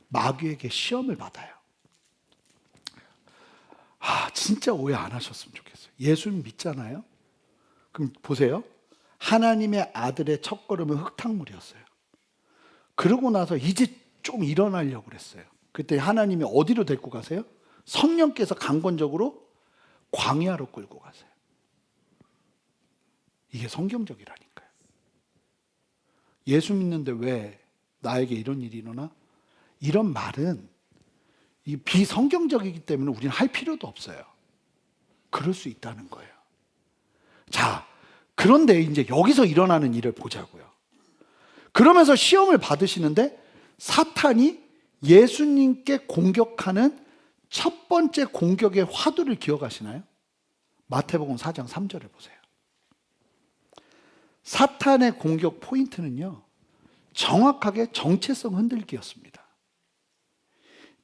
마귀에게 시험을 받아요. 진짜 오해 안 하셨으면 좋겠어요. 예수님 믿잖아요? 그럼 보세요. 하나님의 아들의 첫걸음은 흙탕물이었어요. 그러고 나서 이제 좀 일어나려고 그랬어요. 그때 하나님이 어디로 데리고 가세요? 성령께서 강권적으로 광야로 끌고 가세요. 이게 성경적이라니까요. 예수 믿는데 왜 나에게 이런 일이 일어나? 이런 말은 이 비성경적이기 때문에 우리는 할 필요도 없어요. 그럴 수 있다는 거예요. 자, 그런데 이제 여기서 일어나는 일을 보자고요. 그러면서 시험을 받으시는데 사탄이 예수님께 공격하는 첫 번째 공격의 화두를 기억하시나요? 마태복음 4장 3절에 보세요. 사탄의 공격 포인트는요, 정확하게 정체성 흔들기였습니다.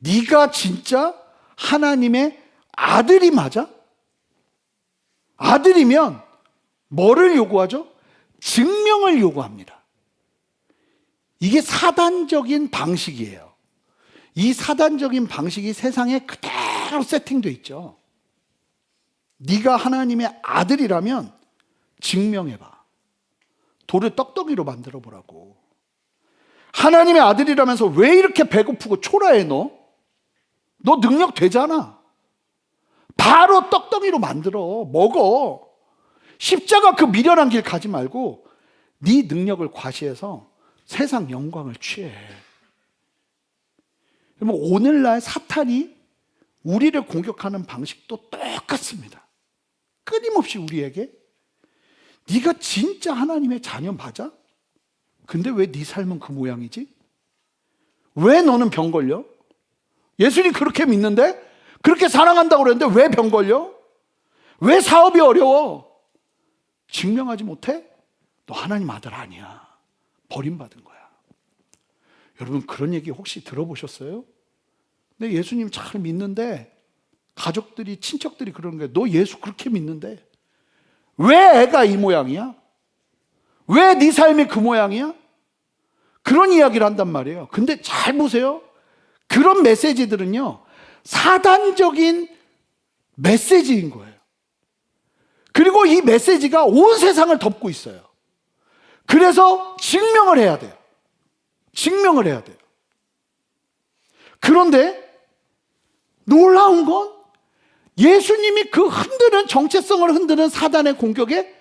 네가 진짜 하나님의 아들이 맞아? 아들이면 뭐를 요구하죠? 증명을 요구합니다. 이게 사단적인 방식이에요. 이 사단적인 방식이 세상에 그대로 세팅되어 있죠. 네가 하나님의 아들이라면 증명해봐. 돌을 떡덩이로 만들어 보라고. 하나님의 아들이라면서 왜 이렇게 배고프고 초라해 너? 너 능력 되잖아. 바로 떡덩이로 만들어 먹어. 십자가 그 미련한 길 가지 말고 네 능력을 과시해서 세상 영광을 취해. 그러면 오늘날 사탄이 우리를 공격하는 방식도 똑같습니다. 끊임없이 우리에게 네가 진짜 하나님의 자녀 맞아? 근데 왜 네 삶은 그 모양이지? 왜 너는 병 걸려? 예수님 그렇게 믿는데? 그렇게 사랑한다고 그랬는데 왜 병 걸려? 왜 사업이 어려워? 증명하지 못해? 너 하나님 아들 아니야. 버림받은 거야. 여러분 그런 얘기 혹시 들어보셨어요? 내 예수님 잘 믿는데 가족들이, 친척들이 그러는 거야. 너 예수 그렇게 믿는데 왜 애가 이 모양이야? 왜 네 삶이 그 모양이야? 그런 이야기를 한단 말이에요. 근데 잘 보세요. 그런 메시지들은요, 사단적인 메시지인 거예요. 그리고 이 메시지가 온 세상을 덮고 있어요. 그래서 증명을 해야 돼요. 증명을 해야 돼요. 그런데 놀라운 건 예수님이 그 흔드는, 정체성을 흔드는 사단의 공격에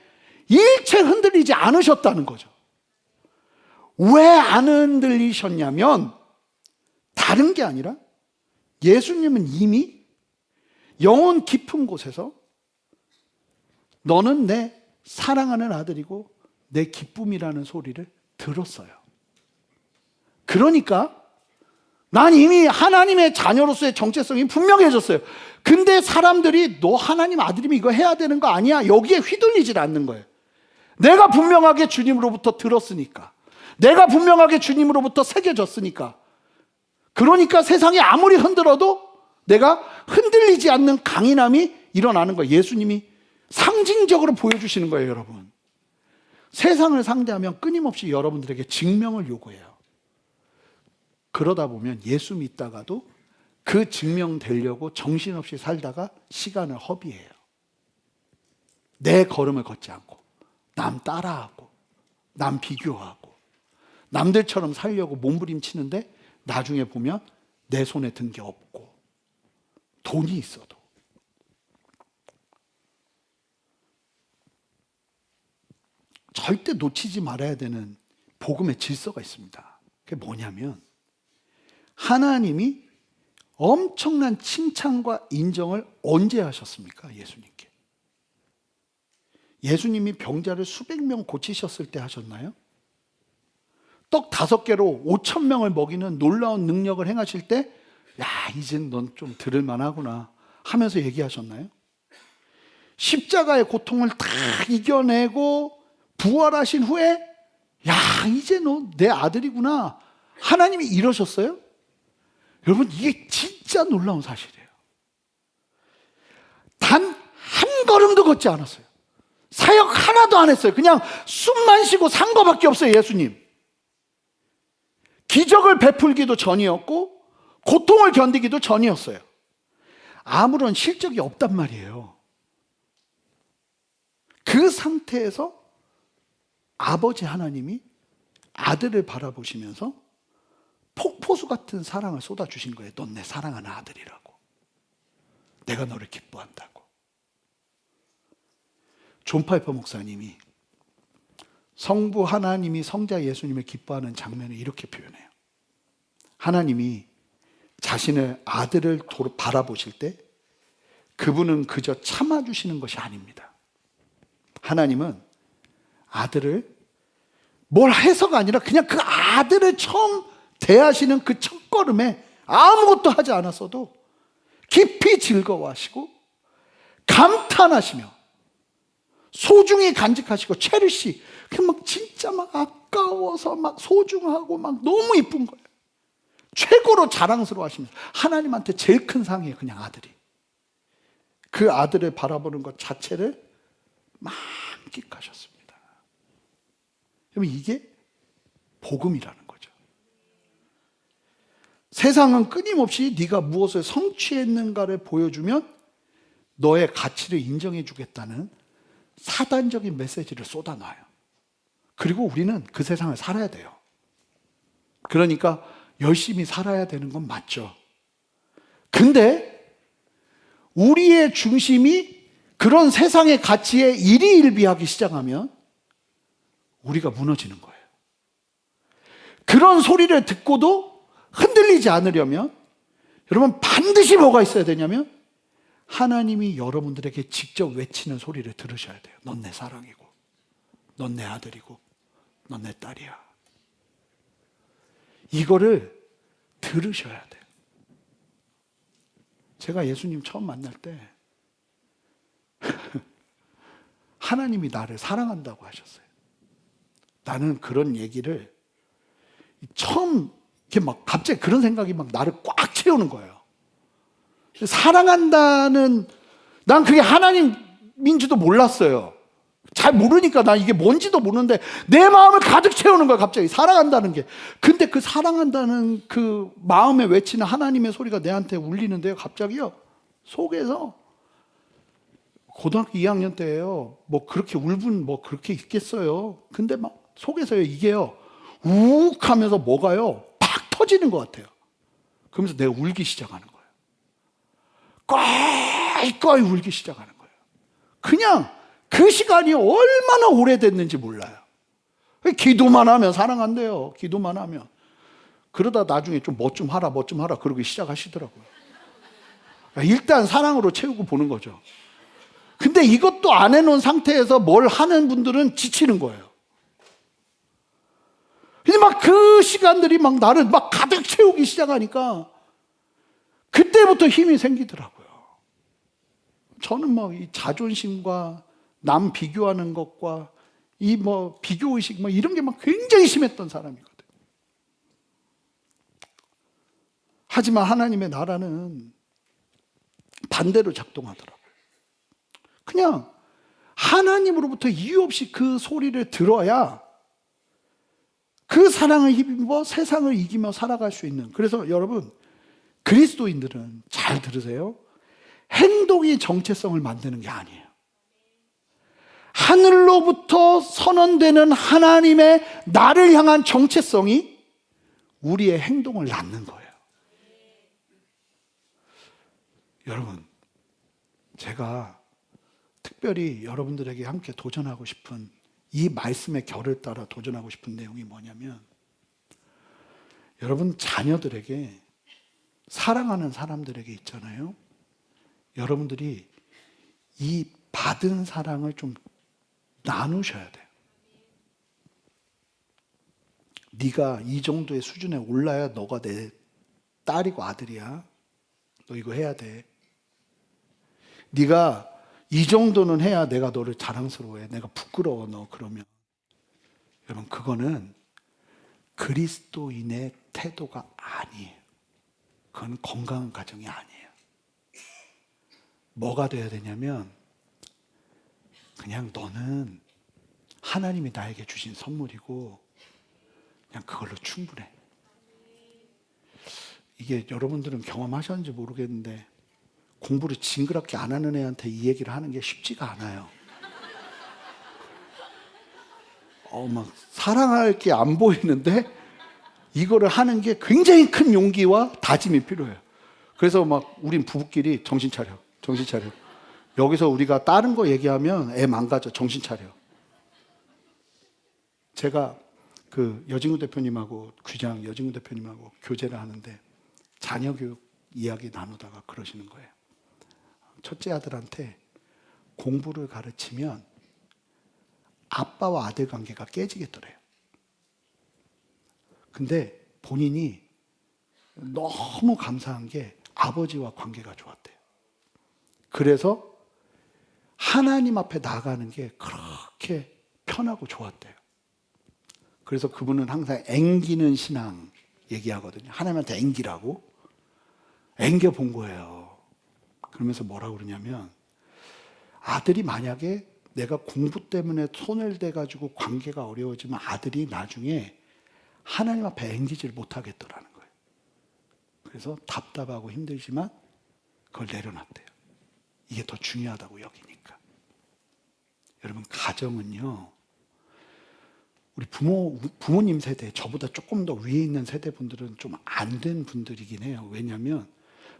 일체 흔들리지 않으셨다는 거죠. 왜 안 흔들리셨냐면 다른 게 아니라 예수님은 이미 영혼 깊은 곳에서 너는 내 사랑하는 아들이고 내 기쁨이라는 소리를 들었어요. 그러니까 난 이미 하나님의 자녀로서의 정체성이 분명해졌어요. 근데 사람들이 너 하나님 아들이면 이거 해야 되는 거 아니야? 여기에 휘둘리질 않는 거예요. 내가 분명하게 주님으로부터 들었으니까, 내가 분명하게 주님으로부터 새겨졌으니까. 그러니까 세상이 아무리 흔들어도 내가 흔들리지 않는 강인함이 일어나는 거예요. 예수님이 상징적으로 보여주시는 거예요, 여러분. 세상을 상대하면 끊임없이 여러분들에게 증명을 요구해요. 그러다 보면 예수 믿다가도 그 증명되려고 정신없이 살다가 시간을 허비해요. 내 걸음을 걷지 않고 남 따라하고 남 비교하고 남들처럼 살려고 몸부림치는데 나중에 보면 내 손에 든 게 없고 돈이 있어도. 절대 놓치지 말아야 되는 복음의 질서가 있습니다. 그게 뭐냐면 하나님이 엄청난 칭찬과 인정을 언제 하셨습니까? 예수님께. 예수님이 병자를 수백 명 고치셨을 때 하셨나요? 떡 5개로 5,000명을 먹이는 놀라운 능력을 행하실 때 야, 이젠 넌 좀 들을 만하구나 하면서 얘기하셨나요? 십자가의 고통을 다 이겨내고 부활하신 후에 야, 이제 너 내 아들이구나 하나님이 이러셨어요? 여러분, 이게 진짜 놀라운 사실이에요. 단 한 걸음도 걷지 않았어요. 사역 하나도 안 했어요. 그냥 숨만 쉬고 산 거밖에 없어요, 예수님. 기적을 베풀기도 전이었고 고통을 견디기도 전이었어요. 아무런 실적이 없단 말이에요. 그 상태에서 아버지 하나님이 아들을 바라보시면서 폭포수 같은 사랑을 쏟아주신 거예요. 넌 내 사랑하는 아들이라고. 내가 너를 기뻐한다고. 존 파이퍼 목사님이 성부 하나님이 성자 예수님을 기뻐하는 장면을 이렇게 표현해요. 하나님이 자신의 아들을 바라보실 때 그분은 그저 참아주시는 것이 아닙니다. 하나님은 아들을 뭘 해서가 아니라 그냥 그 아들을 처음 대하시는 그 첫걸음에 아무것도 하지 않았어도 깊이 즐거워하시고 감탄하시며 소중히 간직하시고 체르시, 막 진짜 막 아까워서 막 소중하고 막 너무 이쁜 거예요. 최고로 자랑스러워 하시면서 하나님한테 제일 큰 상이에요, 그냥 아들이. 그 아들을 바라보는 것 자체를 만끽하셨습니다. 여러분, 이게 복음이라는 거죠. 세상은 끊임없이 네가 무엇을 성취했는가를 보여주면 너의 가치를 인정해 주겠다는 사단적인 메시지를 쏟아놔요. 그리고 우리는 그 세상을 살아야 돼요. 그러니까 열심히 살아야 되는 건 맞죠. 근데 우리의 중심이 그런 세상의 가치에 일희일비하기 시작하면 우리가 무너지는 거예요. 그런 소리를 듣고도 흔들리지 않으려면 여러분 반드시 뭐가 있어야 되냐면 하나님이 여러분들에게 직접 외치는 소리를 들으셔야 돼요. 넌 내 사랑이고 넌 내 아들이고 넌 내 딸이야. 이거를 들으셔야 돼요. 제가 예수님 처음 만날 때 하나님이 나를 사랑한다고 하셨어요. 나는 그런 얘기를 처음 이렇게 막 갑자기 그런 생각이 막 나를 꽉 채우는 거예요. 사랑한다는, 난 그게 하나님인지도 몰랐어요. 잘 모르니까 난 이게 뭔지도 모르는데 내 마음을 가득 채우는 거야, 갑자기. 사랑한다는 게. 근데 그 사랑한다는 그 마음에 외치는 하나님의 소리가 내한테 울리는데요, 갑자기요. 속에서 고등학교 2학년 때예요. 뭐 그렇게 울분 뭐 그렇게 있겠어요. 근데 막 속에서요, 이게요, 욱 하면서 뭐가요, 팍 터지는 것 같아요. 그러면서 내가 울기 시작하는 거예요. 껄껄 울기 시작하는 거예요. 그냥 그 시간이 얼마나 오래됐는지 몰라요. 기도만 하면 사랑한대요. 기도만 하면. 그러다 나중에 좀 뭐 좀 하라 그러기 시작하시더라고요. 일단 사랑으로 채우고 보는 거죠. 근데 이것도 안 해놓은 상태에서 뭘 하는 분들은 지치는 거예요. 근데 막 그 시간들이 막 나를 막 가득 채우기 시작하니까 그때부터 힘이 생기더라고요. 저는 막 이 자존심과 남 비교하는 것과 이 뭐 비교의식 뭐 이런 게 막 굉장히 심했던 사람이거든요. 하지만 하나님의 나라는 반대로 작동하더라고요. 그냥 하나님으로부터 이유 없이 그 소리를 들어야 그 사랑을 힘입어 세상을 이기며 살아갈 수 있는. 그래서 여러분, 그리스도인들은 잘 들으세요. 행동이 정체성을 만드는 게 아니에요. 하늘로부터 선언되는 하나님의 나를 향한 정체성이 우리의 행동을 낳는 거예요. 여러분, 제가 특별히 여러분들에게 함께 도전하고 싶은, 이 말씀의 결을 따라 도전하고 싶은 내용이 뭐냐면, 여러분 자녀들에게, 사랑하는 사람들에게 있잖아요. 여러분들이 이 받은 사랑을 좀 나누셔야 돼요. 네가 이 정도의 수준에 올라야 너가 내 딸이고 아들이야. 너 이거 해야 돼. 네가 이 정도는 해야 내가 너를 자랑스러워해. 내가 부끄러워 너 그러면. 여러분, 그거는 그리스도인의 태도가 아니에요. 그건 건강한 가정이 아니에요. 뭐가 돼야 되냐면, 그냥 너는 하나님이 나에게 주신 선물이고 그냥 그걸로 충분해. 이게 여러분들은 경험하셨는지 모르겠는데, 공부를 징그럽게 안 하는 애한테 이 얘기를 하는 게 쉽지가 않아요. 막 사랑할 게 안 보이는데 이거를 하는 게 굉장히 큰 용기와 다짐이 필요해요. 그래서 막 우린 부부끼리 정신 차려. 여기서 우리가 다른 거 얘기하면 애 망가져. 정신 차려. 제가 그 여진구 대표님하고 귀장 여진구 대표님하고 교제를 하는데 자녀 교육 이야기 나누다가 그러시는 거예요. 첫째 아들한테 공부를 가르치면 아빠와 아들 관계가 깨지겠더래요. 근데 본인이 너무 감사한 게 아버지와 관계가 좋았대요. 그래서 하나님 앞에 나가는 게 그렇게 편하고 좋았대요. 그래서 그분은 항상 앵기는 신앙 얘기하거든요. 하나님한테 앵기라고. 앵겨 본 거예요. 그러면서 뭐라고 그러냐면, 아들이 만약에 내가 공부 때문에 손을 대가지고 관계가 어려워지면 아들이 나중에 하나님 앞에 앵기지를 못하겠더라는 거예요. 그래서 답답하고 힘들지만 그걸 내려놨대요. 이게 더 중요하다고 여기니까. 여러분, 가정은요, 우리 부모님 세대, 저보다 조금 더 위에 있는 세대분들은 좀 안 된 분들이긴 해요. 왜냐하면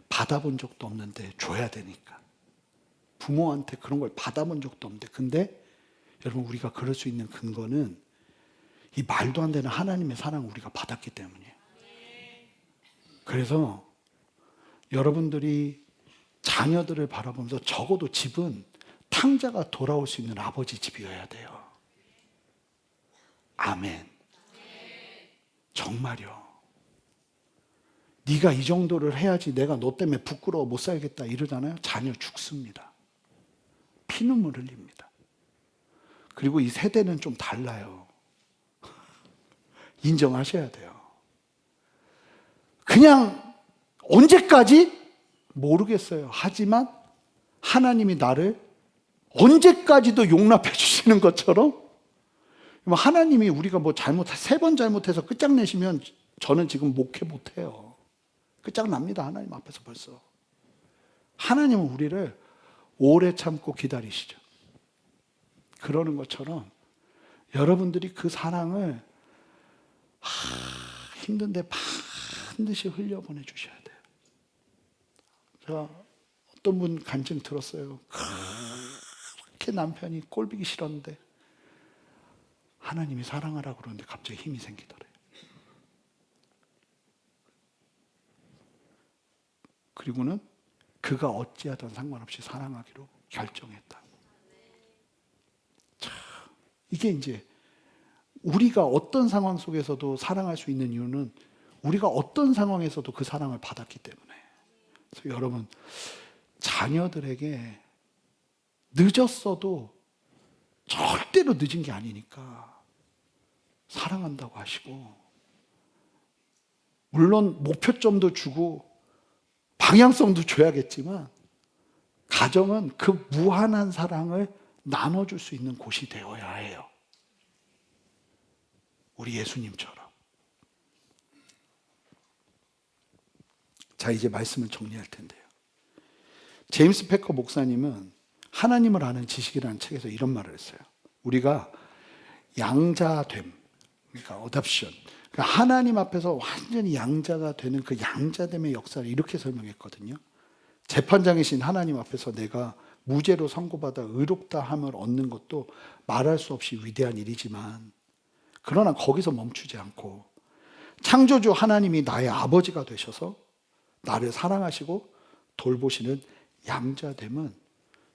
받아본 적도 없는데 줘야 되니까. 부모한테 그런 걸 받아본 적도 없는데. 근데 여러분, 우리가 그럴 수 있는 근거는 이 말도 안 되는 하나님의 사랑을 우리가 받았기 때문이에요. 그래서 여러분들이 자녀들을 바라보면서 적어도 집은 탕자가 돌아올 수 있는 아버지 집이어야 돼요. 아멘. 정말요. 네가 이 정도를 해야지 내가 너 때문에 부끄러워 못 살겠다 이러잖아요. 자녀 죽습니다. 피눈물 흘립니다. 그리고 이 세대는 좀 달라요. 인정하셔야 돼요. 그냥 언제까지? 모르겠어요. 하지만 하나님이 나를 언제까지도 용납해 주시는 것처럼, 하나님이 우리가 뭐 세 번 잘못해서 끝장내시면 저는 지금 목회 못해요. 끝장납니다. 하나님 앞에서 벌써. 하나님은 우리를 오래 참고 기다리시죠. 그러는 것처럼 여러분들이 그 사랑을 힘든데 반드시 흘려보내 주셔야 돼요. 제가 어떤 분 간증 들었어요. 그렇게 남편이 꼴보기 싫었는데 하나님이 사랑하라 그러는데 갑자기 힘이 생기더래요. 그리고는 그가 어찌하든 상관없이 사랑하기로 결정했다. 참, 이게 이제 우리가 어떤 상황 속에서도 사랑할 수 있는 이유는 우리가 어떤 상황에서도 그 사랑을 받았기 때문에. 그래서 여러분, 자녀들에게 늦었어도 절대로 늦은 게 아니니까 사랑한다고 하시고, 물론 목표점도 주고 방향성도 줘야겠지만 가정은 그 무한한 사랑을 나눠줄 수 있는 곳이 되어야 해요. 우리 예수님처럼. 자, 이제 말씀을 정리할 텐데요. 제임스 패커 목사님은 하나님을 아는 지식이라는 책에서 이런 말을 했어요. 우리가 양자됨, 그러니까 어답션, 그러니까 하나님 앞에서 완전히 양자가 되는 그 양자됨의 역사를 이렇게 설명했거든요. 재판장이신 하나님 앞에서 내가 무죄로 선고받아 의롭다 함을 얻는 것도 말할 수 없이 위대한 일이지만, 그러나 거기서 멈추지 않고 창조주 하나님이 나의 아버지가 되셔서 나를 사랑하시고 돌보시는 양자됨은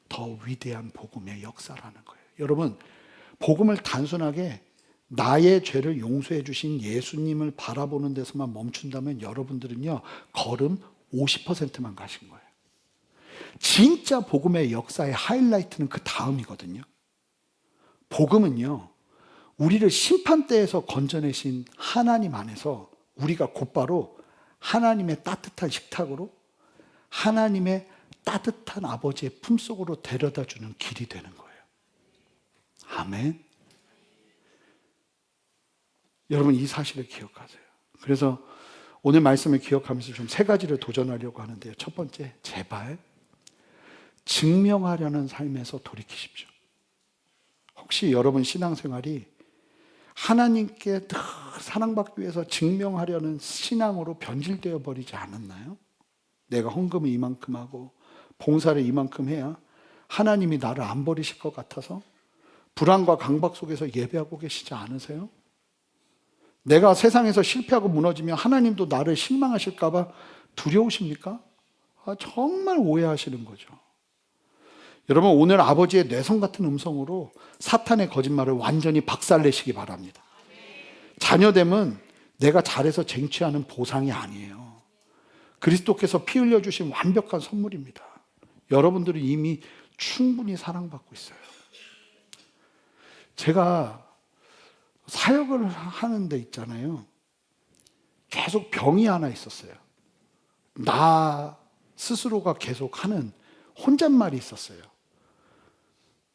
더 위대한 복음의 역사라는 거예요. 여러분, 복음을 단순하게 나의 죄를 용서해 주신 예수님을 바라보는 데서만 멈춘다면 여러분들은요, 걸음 50%만 가신 거예요. 진짜 복음의 역사의 하이라이트는 그 다음이거든요. 복음은요, 우리를 심판대에서 건져내신 하나님 안에서 우리가 곧바로 하나님의 따뜻한 식탁으로 하나님의 따뜻한 아버지의 품속으로 데려다주는 길이 되는 거예요. 아멘. 여러분, 이 사실을 기억하세요. 그래서 오늘 말씀을 기억하면서 좀 세 가지를 도전하려고 하는데요. 첫 번째, 제발 증명하려는 삶에서 돌이키십시오. 혹시 여러분 신앙생활이 하나님께 늘 사랑받기 위해서 증명하려는 신앙으로 변질되어 버리지 않았나요? 내가 헌금을 이만큼 하고 봉사를 이만큼 해야 하나님이 나를 안 버리실 것 같아서 불안과 강박 속에서 예배하고 계시지 않으세요? 내가 세상에서 실패하고 무너지면 하나님도 나를 실망하실까 봐 두려우십니까? 정말 오해하시는 거죠. 여러분, 오늘 아버지의 뇌성 같은 음성으로 사탄의 거짓말을 완전히 박살내시기 바랍니다. 자녀됨은 내가 잘해서 쟁취하는 보상이 아니에요. 그리스도께서 피 흘려주신 완벽한 선물입니다. 여러분들은 이미 충분히 사랑받고 있어요. 제가 사역을 하는 데 있잖아요. 계속 병이 하나 있었어요. 나 스스로가 계속 하는 혼잣말이 있었어요.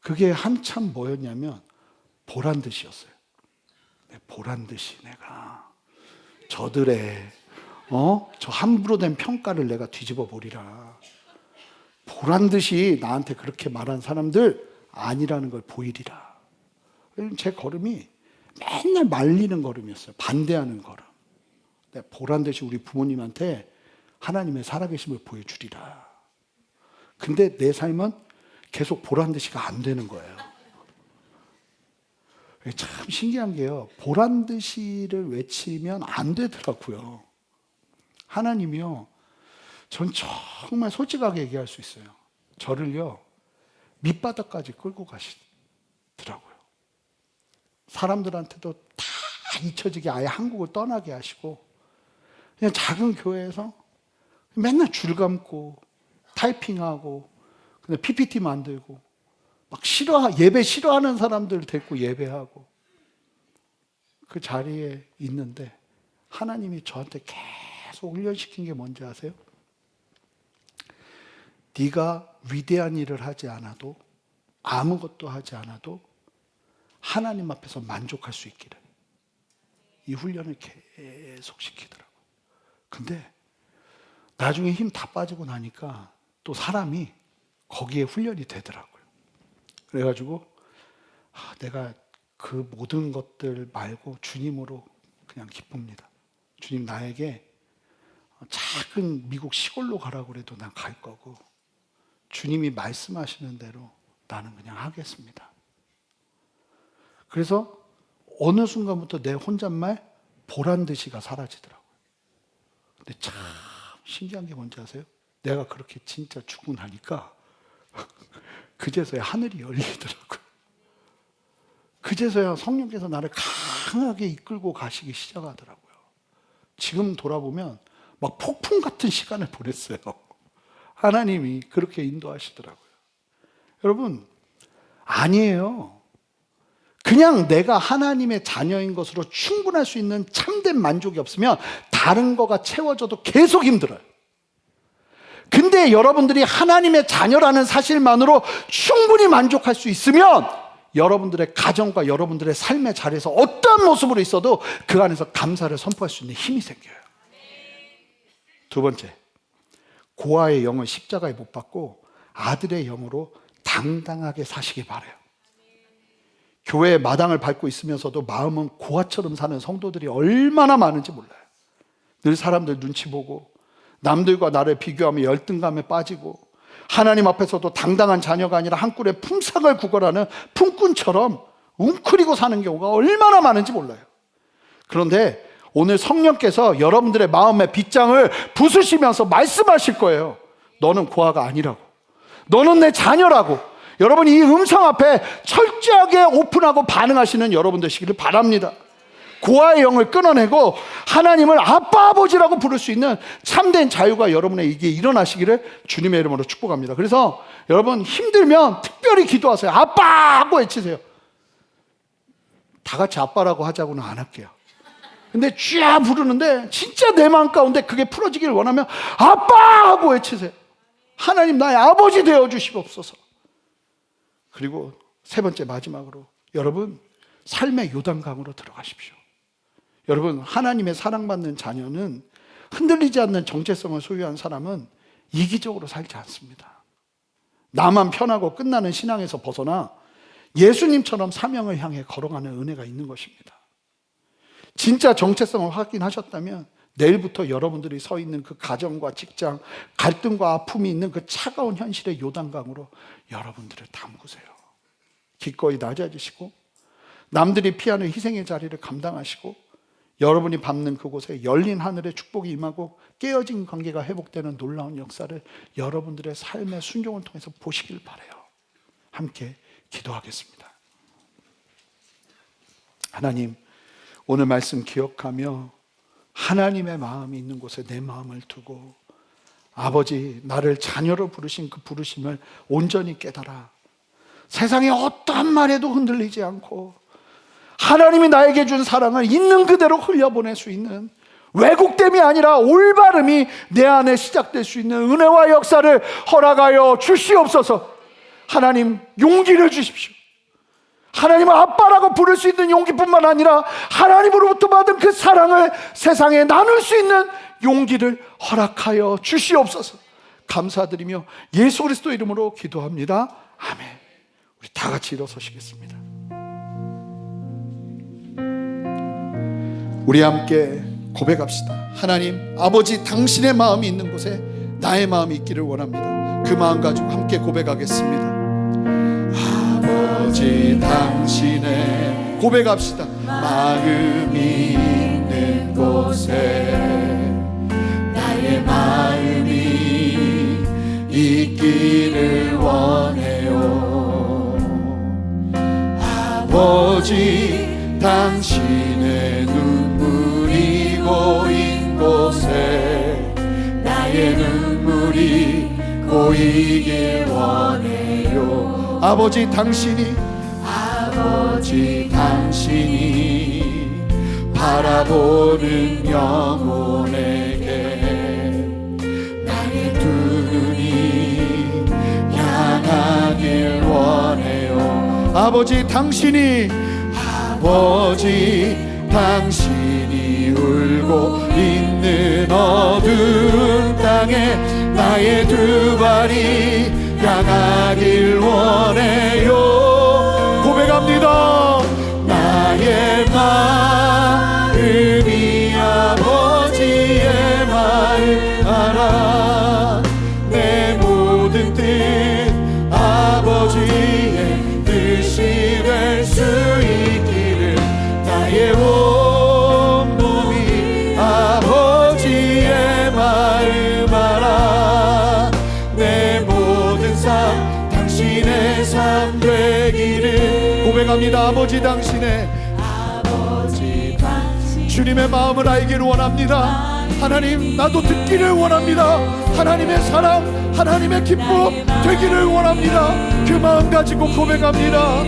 그게 한참 뭐였냐면 보란듯이었어요. 보란듯이 내가 저들의 저 함부로 된 평가를 내가 뒤집어 보리라. 보란듯이 나한테 그렇게 말한 사람들 아니라는 걸 보이리라. 제 걸음이 맨날 말리는 걸음이었어요. 반대하는 걸음. 보란듯이 우리 부모님한테 하나님의 살아계심을 보여주리라. 근데 내 삶은 계속 보란듯이가 안 되는 거예요. 참 신기한 게요, 보란듯이를 외치면 안 되더라고요. 하나님이요, 전 정말 솔직하게 얘기할 수 있어요. 저를요, 밑바닥까지 끌고 가시더라고요. 사람들한테도 다 잊혀지게 아예 한국을 떠나게 하시고, 그냥 작은 교회에서 맨날 줄 감고 타이핑하고 그냥 PPT 만들고 막 예배 싫어하는 사람들 데리고 예배하고 그 자리에 있는데, 하나님이 저한테 계속 훈련시킨 게 뭔지 아세요? 네가 위대한 일을 하지 않아도, 아무것도 하지 않아도 하나님 앞에서 만족할 수 있기를, 이 훈련을 계속 시키더라고요. 근데 나중에 힘 다 빠지고 나니까 또 사람이 거기에 훈련이 되더라고요. 그래가지고 내가 그 모든 것들 말고 주님으로 그냥 기쁩니다. 주님, 나에게 작은 미국 시골로 가라고 그래도 난 갈 거고, 주님이 말씀하시는 대로 나는 그냥 하겠습니다. 그래서 어느 순간부터 내 혼잣말 보란 듯이가 사라지더라고요. 근데 참 신기한 게 뭔지 아세요? 내가 그렇게 진짜 죽고 나니까 그제서야 하늘이 열리더라고요. 그제서야 성령께서 나를 강하게 이끌고 가시기 시작하더라고요. 지금 돌아보면 막 폭풍 같은 시간을 보냈어요. 하나님이 그렇게 인도하시더라고요. 여러분, 아니에요. 그냥 내가 하나님의 자녀인 것으로 충분할 수 있는 참된 만족이 없으면 다른 거가 채워져도 계속 힘들어요. 근데 여러분들이 하나님의 자녀라는 사실만으로 충분히 만족할 수 있으면 여러분들의 가정과 여러분들의 삶의 자리에서 어떠한 모습으로 있어도 그 안에서 감사를 선포할 수 있는 힘이 생겨요. 두 번째, 고아의 영을 십자가에 못 박고 아들의 영으로 당당하게 사시기 바라요. 교회의 마당을 밟고 있으면서도 마음은 고아처럼 사는 성도들이 얼마나 많은지 몰라요. 늘 사람들 눈치 보고 남들과 나를 비교하며 열등감에 빠지고 하나님 앞에서도 당당한 자녀가 아니라 한 꿀의 품삯을 구걸하는 품꾼처럼 웅크리고 사는 경우가 얼마나 많은지 몰라요. 그런데 오늘 성령께서 여러분들의 마음의 빗장을 부수시면서 말씀하실 거예요. 너는 고아가 아니라고. 너는 내 자녀라고. 여러분, 이 음성 앞에 철저하게 오픈하고 반응하시는 여러분 되시기를 바랍니다. 고아의 영을 끊어내고 하나님을 아빠 아버지라고 부를 수 있는 참된 자유가 여러분에게 일어나시기를 주님의 이름으로 축복합니다. 그래서 여러분 힘들면 특별히 기도하세요. 아빠 하고 외치세요. 다 같이 아빠라고 하자고는 안 할게요. 근데 쥐야 부르는데 진짜 내 마음 가운데 그게 풀어지기를 원하면 아빠 하고 외치세요. 하나님 나의 아버지 되어주시옵소서. 그리고 세 번째 마지막으로 여러분 삶의 요단강으로 들어가십시오. 여러분, 하나님의 사랑받는 자녀는 흔들리지 않는 정체성을 소유한 사람은 이기적으로 살지 않습니다. 나만 편하고 끝나는 신앙에서 벗어나 예수님처럼 사명을 향해 걸어가는 은혜가 있는 것입니다. 진짜 정체성을 확인하셨다면 내일부터 여러분들이 서 있는 그 가정과 직장, 갈등과 아픔이 있는 그 차가운 현실의 요단강으로 여러분들을 담그세요. 기꺼이 낮아지시고 남들이 피하는 희생의 자리를 감당하시고 여러분이 밟는 그곳에 열린 하늘의 축복이 임하고 깨어진 관계가 회복되는 놀라운 역사를 여러분들의 삶의 순종을 통해서 보시길 바라요. 함께 기도하겠습니다. 하나님, 오늘 말씀 기억하며 하나님의 마음이 있는 곳에 내 마음을 두고 아버지, 나를 자녀로 부르신 그 부르심을 온전히 깨달아 세상의 어떠한 말에도 흔들리지 않고 하나님이 나에게 준 사랑을 있는 그대로 흘려보낼 수 있는 왜곡됨이 아니라 올바름이 내 안에 시작될 수 있는 은혜와 역사를 허락하여 주시옵소서. 하나님, 용기를 주십시오. 하나님을 아빠라고 부를 수 있는 용기뿐만 아니라 하나님으로부터 받은 그 사랑을 세상에 나눌 수 있는 용기를 허락하여 주시옵소서. 감사드리며 예수 그리스도 이름으로 기도합니다. 아멘. 우리 다 같이 일어서시겠습니다. 우리 함께 고백합시다. 하나님, 아버지, 당신의 마음이 있는 곳에 나의 마음이 있기를 원합니다. 그 마음 가지고 함께 고백하겠습니다. 아버지, 당신의 고백합시다. 마음이 있는 곳에 나의 마음이 있기를 원해요. 아버지, 당신의 눈물이 고인 곳에 나의 눈물이 고이길 원해요. 아버지, 당신이 바라보는 영혼에게 나의 두 눈이 향하길 원해요. 아버지, 당신이 울고 있는 어두운 땅에 나의 두 발이 향하길 원해요. 고백합니다. 나의 마음이 아버지의 마음 알아. 내 모든 뜻 아버지의 뜻이 될 수 있기를 고백합니다. 아버지 당신의 주님의 마음을 알기를 원합니다. 하나님, 나도 듣기를 원합니다. 하나님의 사랑, 하나님의 기쁨 되기를 원합니다. 그 마음 가지고 고백합니다.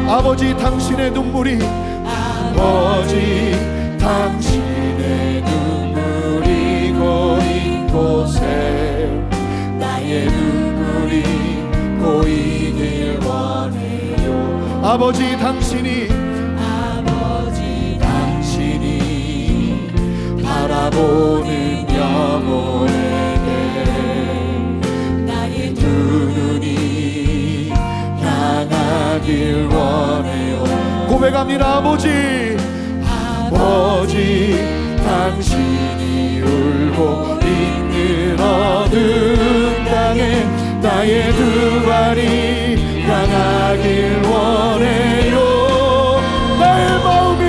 아버지 당신의 눈물이, 아버지 당신의 눈물이 고인 곳에 나의 눈물이 고이길 원해요. 아버지 당신이 바라보는 영혼에게 나의 두 눈이 향하길 원해요. 고백합니다. 아버지 당신이 울고 있는 어두운 땅에 나의 두 발이 향하길 원해요. 나의 마음이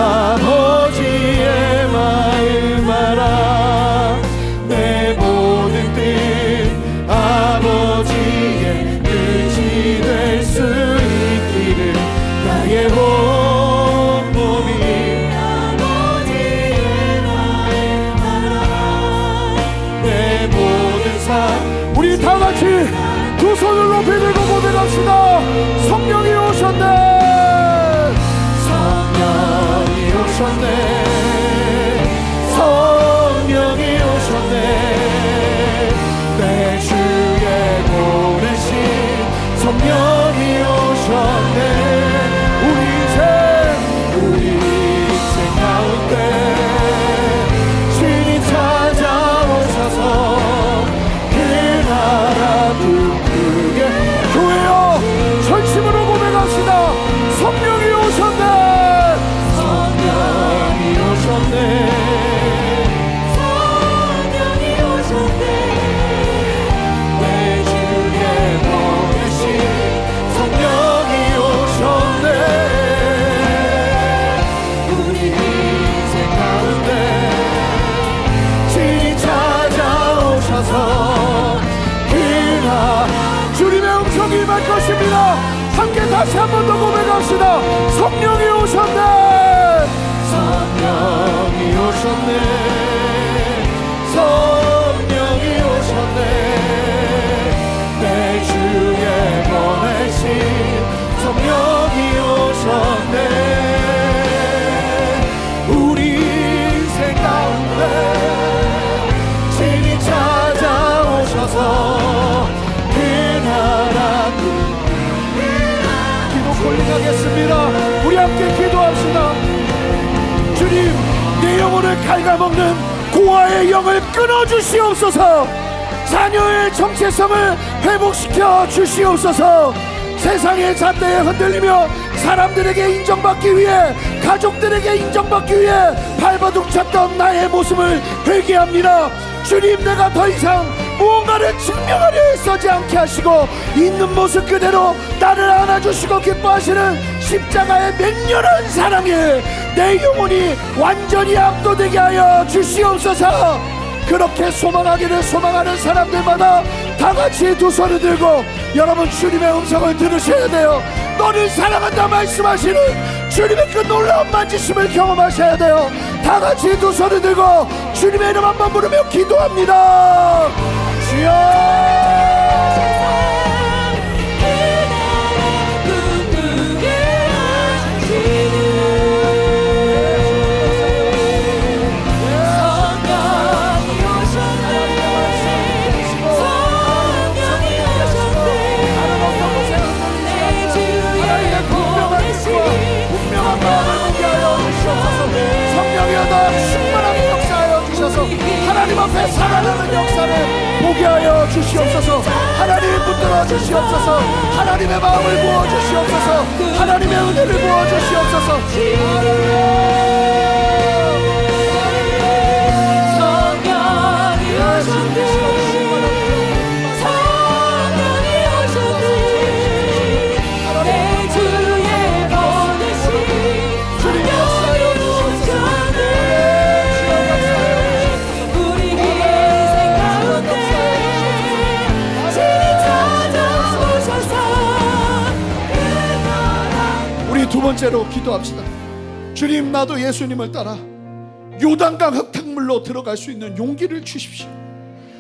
아버지의 마음 알아. 내 모든 뜻 아버지의 뜻이 될 수 있기를 나의 온 몸이 아버지의 마음 알아. 내 모든 삶. 우리 다 같이 두 손을 높이 들고 고백합시다. 성령이 오셨네. 성령이 오셨네. 성령이 오셨네. 내 주에 보내신 성령이 오셨네. 우리 인생 가운데 신이 찾아오셔서 그 나라 부르게. 교회여 전심으로 고백합시다. 성령이 오셨네. 성령이 오셨네. 성령이 오셨네. 내 주에 보내신 성령이 오셨네. 우리 인생 가운데 신이 찾아오셔서 그날 주님의 음성이 임할 것입니다. 함께 다시 한 번 더 고백합시다. 성령이 오셨네. 성령이 오셨네. 성령이 오셨네. 내 주에 보내신 성령이 오셨네. 우리 인생 가운데 신이 찾아오셔서 그 나라 홀링하겠습니다. 우리 함께 기도합시다. 주님, 내 영혼을 갉아먹는 고아의 영을 끊어주시옵소서. 자녀의 정체성을 회복시켜 주시옵소서. 세상의 잣대에 흔들리며 사람들에게 인정받기 위해, 가족들에게 인정받기 위해 발버둥 쳤던 나의 모습을 회개합니다. 주님, 내가 더 이상 무언가를 증명하려 애쓰지 않게 하시고 있는 모습 그대로 나를 안아주시고 기뻐하시는 십자가의 맹렬한 사랑에 내 영혼이 완전히 압도되게 하여 주시옵소서. 그렇게 소망하기를 소망하는 사람들마다 다 같이 두 손을 들고 여러분 주님의 음성을 들으셔야 돼요. 너를 사랑한다 말씀하시는 주님의 그 놀라운 만지심을 경험하셔야 돼요. 다 같이 두 손을 들고 주님의 이름 한번 부르며 기도합니다. 주여, 하나님 앞에 살아나는 역사를 보게 하여 주시옵소서. 하나님 붙들어 주시옵소서. 하나님의 마음을 부어 주시옵소서. 하나님의 은혜를 부어 주시옵소서. 성령이 오셨네. 성령이 오셨네. 내 주에 보내신 주님의 역사여 주시옵소서. 우리 인생 가운데 번째로 기도합시다. 주님, 나도 예수님을 따라 요단강 흙탕물로 들어갈 수 있는 용기를 주십시오.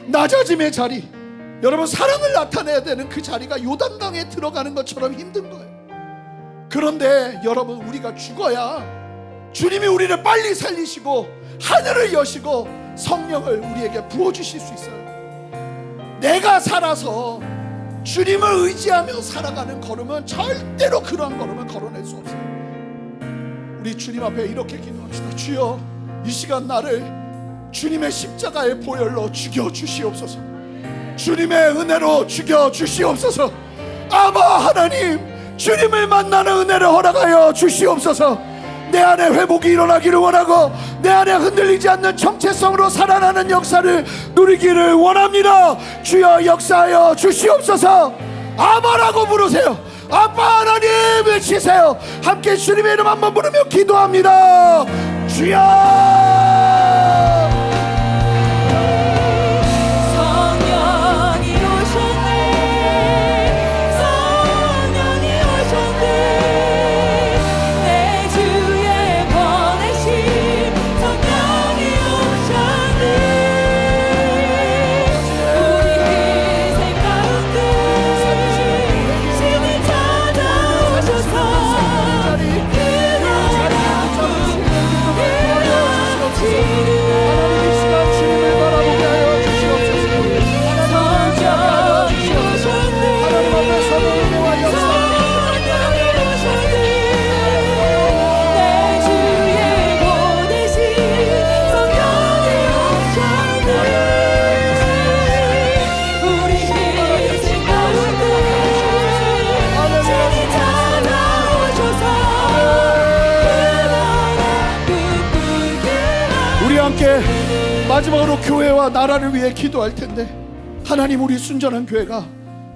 낮아짐의 자리, 여러분 사랑을 나타내야 되는 그 자리가 요단강에 들어가는 것처럼 힘든 거예요. 그런데 여러분, 우리가 죽어야 주님이 우리를 빨리 살리시고 하늘을 여시고 성령을 우리에게 부어주실 수 있어요. 내가 살아서 주님을 의지하며 살아가는 걸음은 절대로 그러한 걸음을 걸어낼 수 없어요. 우리 주님 앞에 이렇게 기도합시다. 주여, 이 시간 나를 주님의 십자가의 보혈로 죽여주시옵소서. 주님의 은혜로 죽여주시옵소서. 아바 하나님, 주님을 만나는 은혜를 허락하여 주시옵소서. 내 안에 회복이 일어나기를 원하고 내 안에 흔들리지 않는 정체성으로 살아나는 역사를 누리기를 원합니다. 주여 역사하여 주시옵소서. 아바라고 부르세요. 아빠 하나님 외치세요. 함께 주님의 이름 한번 부르며 기도합니다. 주여. 마지막으로 교회와 나라를 위해 기도할 텐데, 하나님, 우리 순전한 교회가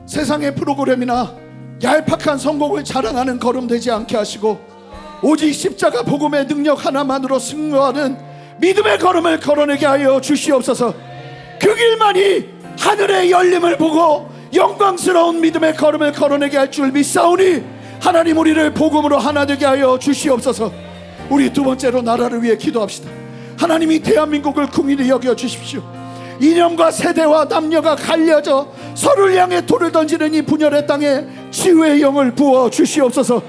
세상의 프로그램이나 얄팍한 성공을 자랑하는 걸음 되지 않게 하시고 오직 십자가 복음의 능력 하나만으로 승리하는 믿음의 걸음을 걸어내게 하여 주시옵소서. 그 길만이 하늘의 열림을 보고 영광스러운 믿음의 걸음을 걸어내게 할 줄 믿사오니 하나님, 우리를 복음으로 하나 되게 하여 주시옵소서. 우리 두 번째로 나라를 위해 기도합시다. 하나님이 대한민국을 긍휼히 여겨 주십시오. 이념과 세대와 남녀가 갈려져 서로를 향해 돌을 던지는 이 분열의 땅에 치유의 영을 부어 주시옵소서.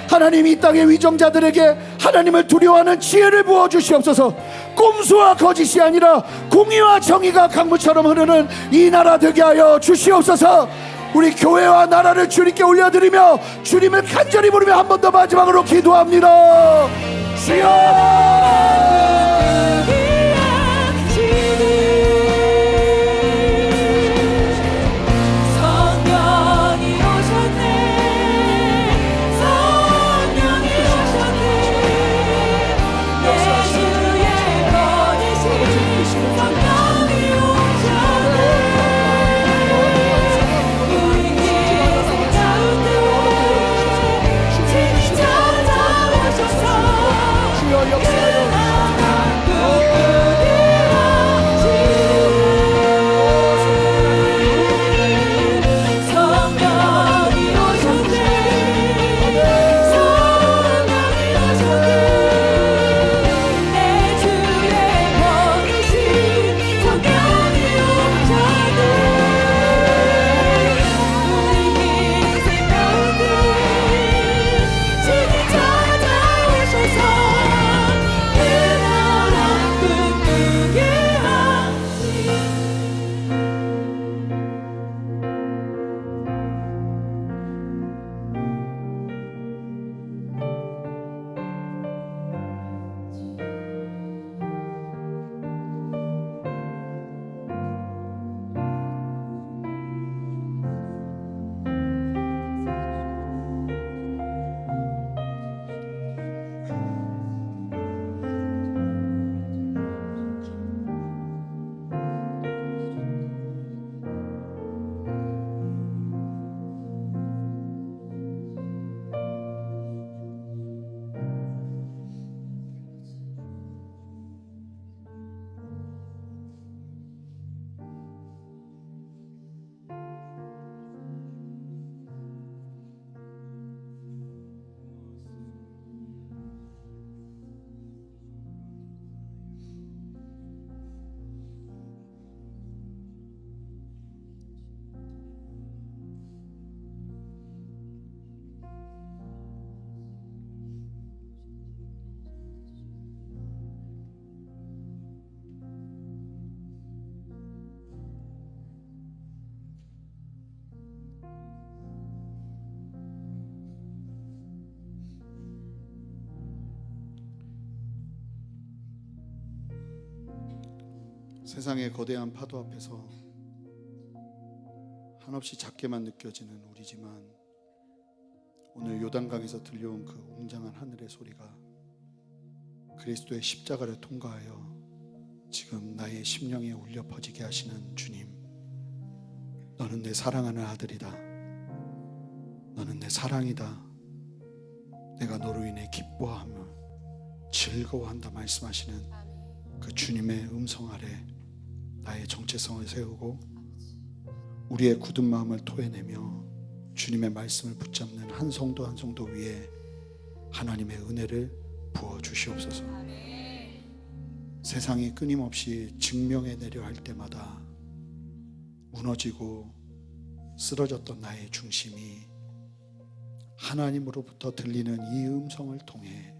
하나님, 이 땅의 위정자들에게 하나님을 두려워하는 지혜를 부어 주시옵소서. 꼼수와 거짓이 아니라 공의와 정의가 강물처럼 흐르는 이 나라 되게 하여 주시옵소서. 우리 교회와 나라를 주님께 올려드리며 주님을 간절히 부르며 한 번 더 마지막으로 기도합니다. 주여. 역사여 세상의 거대한 파도 앞에서 한없이 작게만 느껴지는 우리지만 오늘 요단강에서 들려온 그 웅장한 하늘의 소리가 그리스도의 십자가를 통과하여 지금 나의 심령에 울려 퍼지게 하시는 주님, 너는 내 사랑하는 아들이다. 너는 내 사랑이다. 내가 너로 인해 기뻐하며 즐거워한다 말씀하시는 그 주님의 음성 아래 나의 정체성을 세우고 우리의 굳은 마음을 토해내며 주님의 말씀을 붙잡는 한 성도 한 성도 위에 하나님의 은혜를 부어 주시옵소서. 세상이 끊임없이 증명해내려 할 때마다 무너지고 쓰러졌던 나의 중심이 하나님으로부터 들리는 이 음성을 통해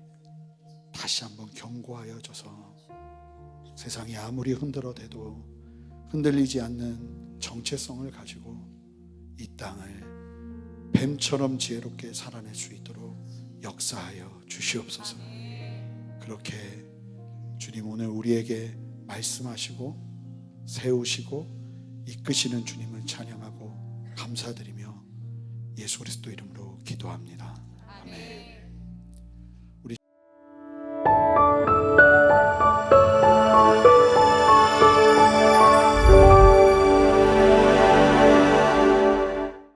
다시 한번 견고하여져서 세상이 아무리 흔들어대도 흔들리지 않는 정체성을 가지고 이 땅을 뱀처럼 지혜롭게 살아낼 수 있도록 역사하여 주시옵소서. 그렇게 주님 오늘 우리에게 말씀하시고 세우시고 이끄시는 주님을 찬양하고 감사드리며 예수 그리스도 이름으로 기도합니다. 아멘.